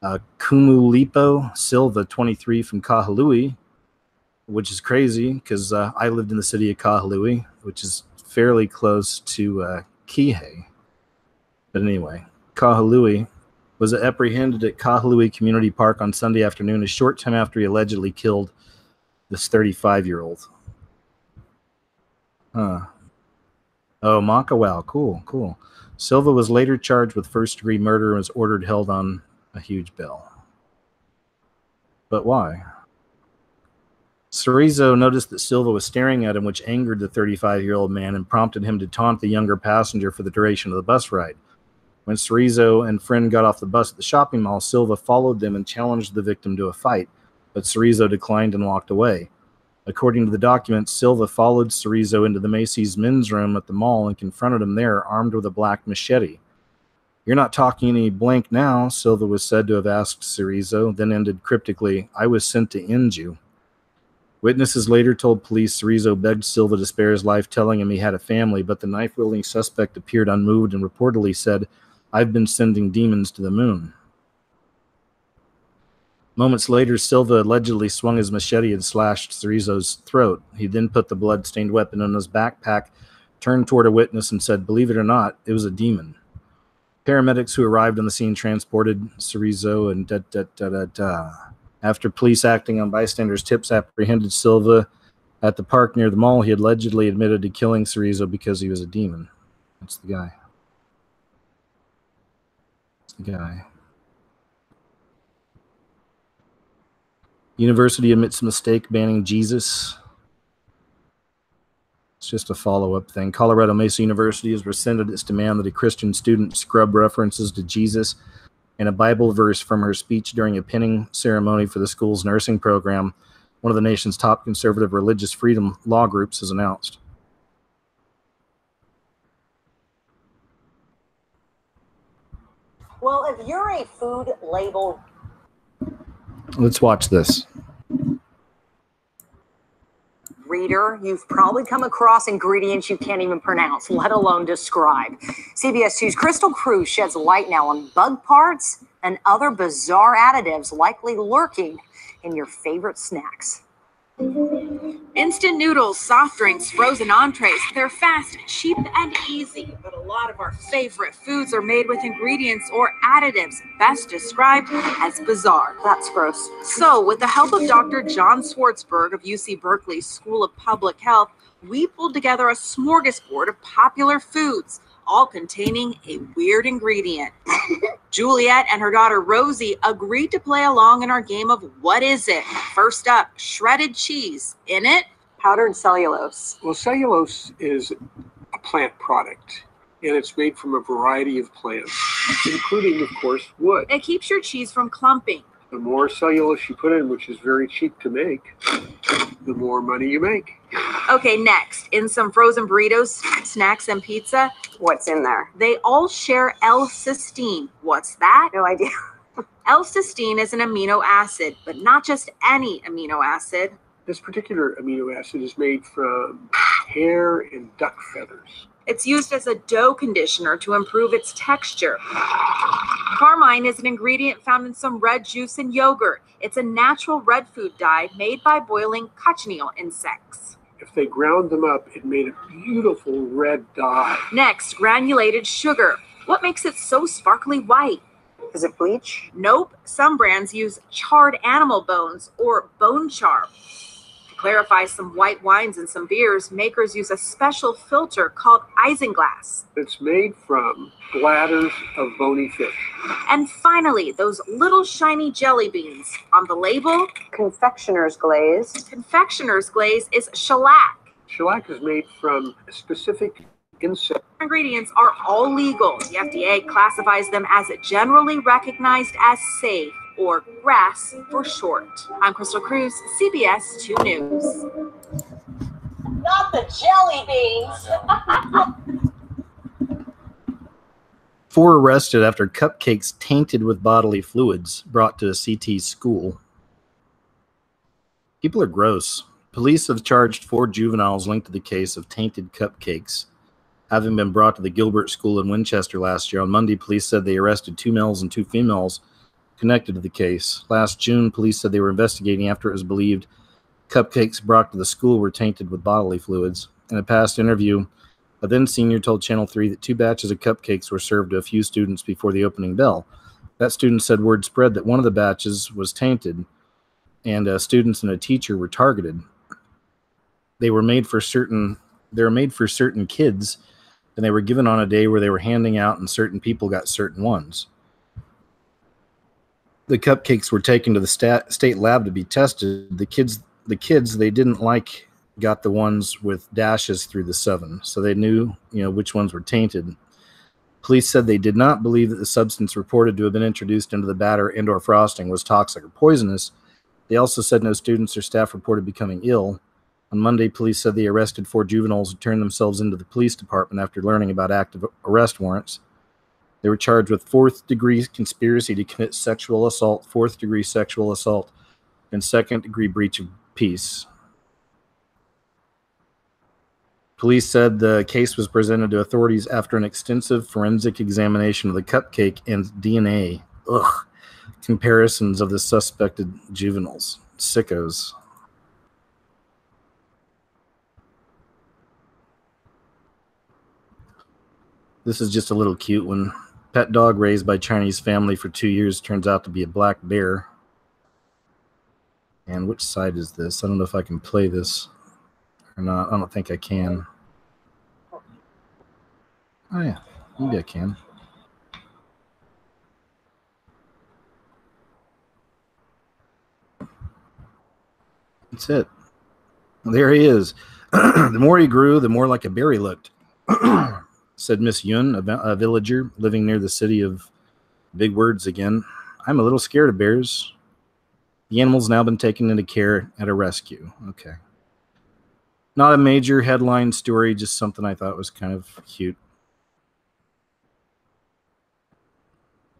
Kumulipo Silva, 23, from Kahului, which is crazy because I lived in the city of Kahului, which is fairly close to Kihei. But anyway, Kahului was apprehended at Kahului Community Park on Sunday afternoon, a short time after he allegedly killed this 35-year-old. Oh, Makawao. Cool. Silva was later charged with first-degree murder and was ordered held on a huge bail. But why? Cerezo noticed that Silva was staring at him, which angered the 35-year-old man and prompted him to taunt the younger passenger for the duration of the bus ride. When Cerezo and friend got off the bus at the shopping mall, Silva followed them and challenged the victim to a fight, but Cerezo declined and walked away. According to the documents, Silva followed Cerezo into the Macy's men's room at the mall and confronted him there, armed with a black machete. "You're not talking any blank now," Silva was said to have asked Cerezo, then ended cryptically, "I was sent to end you." Witnesses later told police Cerezo begged Silva to spare his life, telling him he had a family, but the knife-wielding suspect appeared unmoved and reportedly said, "I've been sending demons to the moon." Moments later, Silva allegedly swung his machete and slashed Cerezo's throat. He then put the blood-stained weapon in his backpack, turned toward a witness, and said, "Believe it or not, it was a demon." Paramedics who arrived on the scene transported Cerezo and After police acting on bystanders' tips apprehended Silva at the park near the mall, he allegedly admitted to killing Cerezo because he was a demon. That's the guy. University admits mistake banning Jesus. It's just a follow-up thing. Colorado Mesa University has rescinded its demand that a Christian student scrub references to Jesus and a Bible verse from her speech during a pinning ceremony for the school's nursing program, one of the nation's top conservative religious freedom law groups has announced. Well, if you're a food label... Let's watch this. reader, you've probably come across ingredients you can't even pronounce, let alone describe. CBS 2's Crystal Cruz sheds light now on bug parts and other bizarre additives likely lurking in your favorite snacks. Instant noodles, soft drinks, frozen entrees. They're fast, cheap, and easy. But a lot of our favorite foods are made with ingredients or additives best described as bizarre. That's gross. So, with the help of Dr. John Swartzberg of UC Berkeley's School of Public Health, we pulled together a smorgasbord of popular foods, all containing a weird ingredient. Juliet and her daughter Rosie agreed to play along in our game of What Is It? First up, shredded cheese. In it, powdered cellulose. Well, cellulose is a plant product, and it's made from a variety of plants, including, of course, wood. It keeps your cheese from clumping. The more cellulose you put in, which is very cheap to make, the more money you make. Okay, next, in some frozen burritos, snacks, and pizza. What's in there? They all share L-cysteine. What's that? No idea. L-cysteine is an amino acid, but not just any amino acid. This particular amino acid is made from hair and duck feathers. It's used as a dough conditioner to improve its texture. Carmine is an ingredient found in some red juice and yogurt. It's a natural red food dye made by boiling cochineal insects. If they ground them up, it made a beautiful red dye. Next, granulated sugar. What makes it so sparkly white? Is it bleach? Nope. Some brands use charred animal bones or bone char. To clarify some white wines and some beers, makers use a special filter called isinglass. It's made from bladders of bony fish. And finally, those little shiny jelly beans. On the label, confectioner's glaze. Confectioner's glaze is shellac. Shellac is made from a specific insect. Ingredients are all legal. The FDA classifies them as generally recognized as safe, or GRAS for short. I'm Crystal Cruz, CBS 2 News. Not the jelly beans. 4 arrested after cupcakes tainted with bodily fluids brought to a CT school. People are gross. Police have charged 4 juveniles linked to the case of tainted cupcakes, having been brought to the Gilbert School in Winchester last year. On Monday, police said they arrested 2 males and 2 females connected to the case. Last June, police said they were investigating after it was believed cupcakes brought to the school were tainted with bodily fluids. In a past interview, a then senior told Channel 3 that 2 batches of cupcakes were served to a few students before the opening bell. That student said word spread that one of the batches was tainted, and students and a teacher were targeted. They were made for certain kids, and they were given on a day where they were handing out, and certain people got certain ones. The cupcakes were taken to the state lab to be tested. The kids they didn't like got the ones with dashes through the 7, so they knew, which ones were tainted. Police said they did not believe that the substance reported to have been introduced into the batter and or frosting was toxic or poisonous. They also said no students or staff reported becoming ill. On Monday, police said they arrested 4 juveniles who turned themselves into the police department after learning about active arrest warrants. They were charged with 4th-degree conspiracy to commit sexual assault, 4th-degree sexual assault, and 2nd-degree breach of peace. Police said the case was presented to authorities after an extensive forensic examination of the cupcake and DNA comparisons of the suspected juveniles. Sickos. This is just a little cute one. Pet dog raised by Chinese family for 2 years turns out to be a black bear. And which side is this? I don't know if I can play this or not. I don't think I can. Oh, yeah. Maybe I can. That's it. There he is. The more he grew, the more like a bear he looked, said Miss Yun, a villager living near the city of big words again. I'm a little scared of bears. The animal's now been taken into care at a rescue. Okay. Not a major headline story, just something I thought was kind of cute.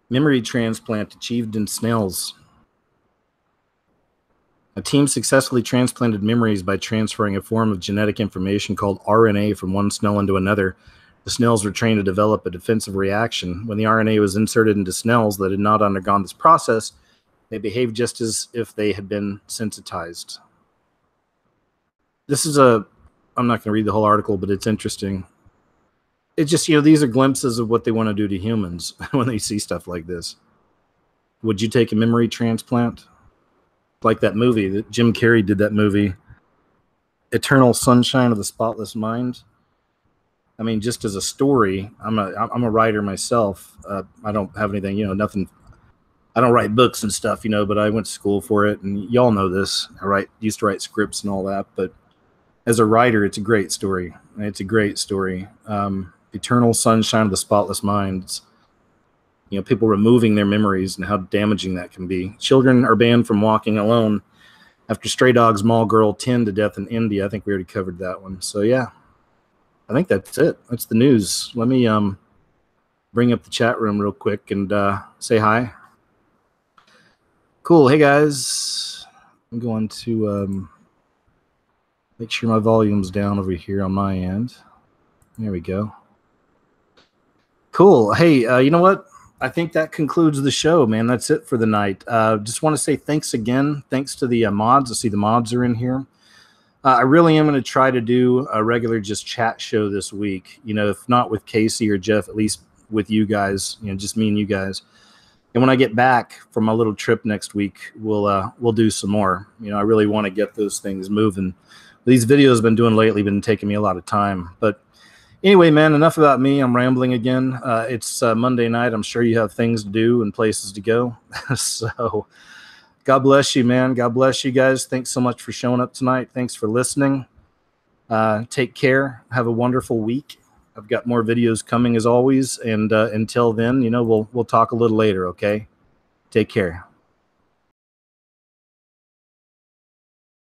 Memory transplant achieved in snails. A team successfully transplanted memories by transferring a form of genetic information called RNA from one snail into another. The snails were trained to develop a defensive reaction. When the RNA was inserted into snails that had not undergone this process, they behaved just as if they had been sensitized. This is I'm not going to read the whole article, but it's interesting. It's just, these are glimpses of what they want to do to humans when they see stuff like this. Would you take a memory transplant? Like that movie that Jim Carrey did, that movie, Eternal Sunshine of the Spotless Mind. I mean, just as a story, I'm a writer myself. I don't have anything, nothing. I don't write books and stuff, but I went to school for it, and y'all know this. Used to write scripts and all that, but as a writer, it's a great story. It's a great story. Eternal Sunshine of the Spotless Mind. People removing their memories and how damaging that can be. Children are banned from walking alone after stray dogs maul girl 10 to death in India. I think we already covered that one. So, yeah, I think that's it. That's the news. Let me bring up the chat room real quick and say hi. Cool. Hey, guys. I'm going to make sure my volume's down over here on my end. There we go. Cool. Hey, you know what? I think that concludes the show, man. That's it for the night. Just want to say thanks again. Thanks to the mods. I see the mods are in here. I really am going to try to do a regular just chat show this week. If not with Casey or Jeff, at least with you guys, just me and you guys. And when I get back from my little trip next week, we'll do some more. I really want to get those things moving. These videos I've been doing lately been taking me a lot of time. But anyway, man, enough about me. I'm rambling again. It's Monday night. I'm sure you have things to do and places to go. So God bless you, man. God bless you guys. Thanks so much for showing up tonight. Thanks for listening. Take care. Have a wonderful week. I've got more videos coming as always. And until then, we'll talk a little later, okay? Take care.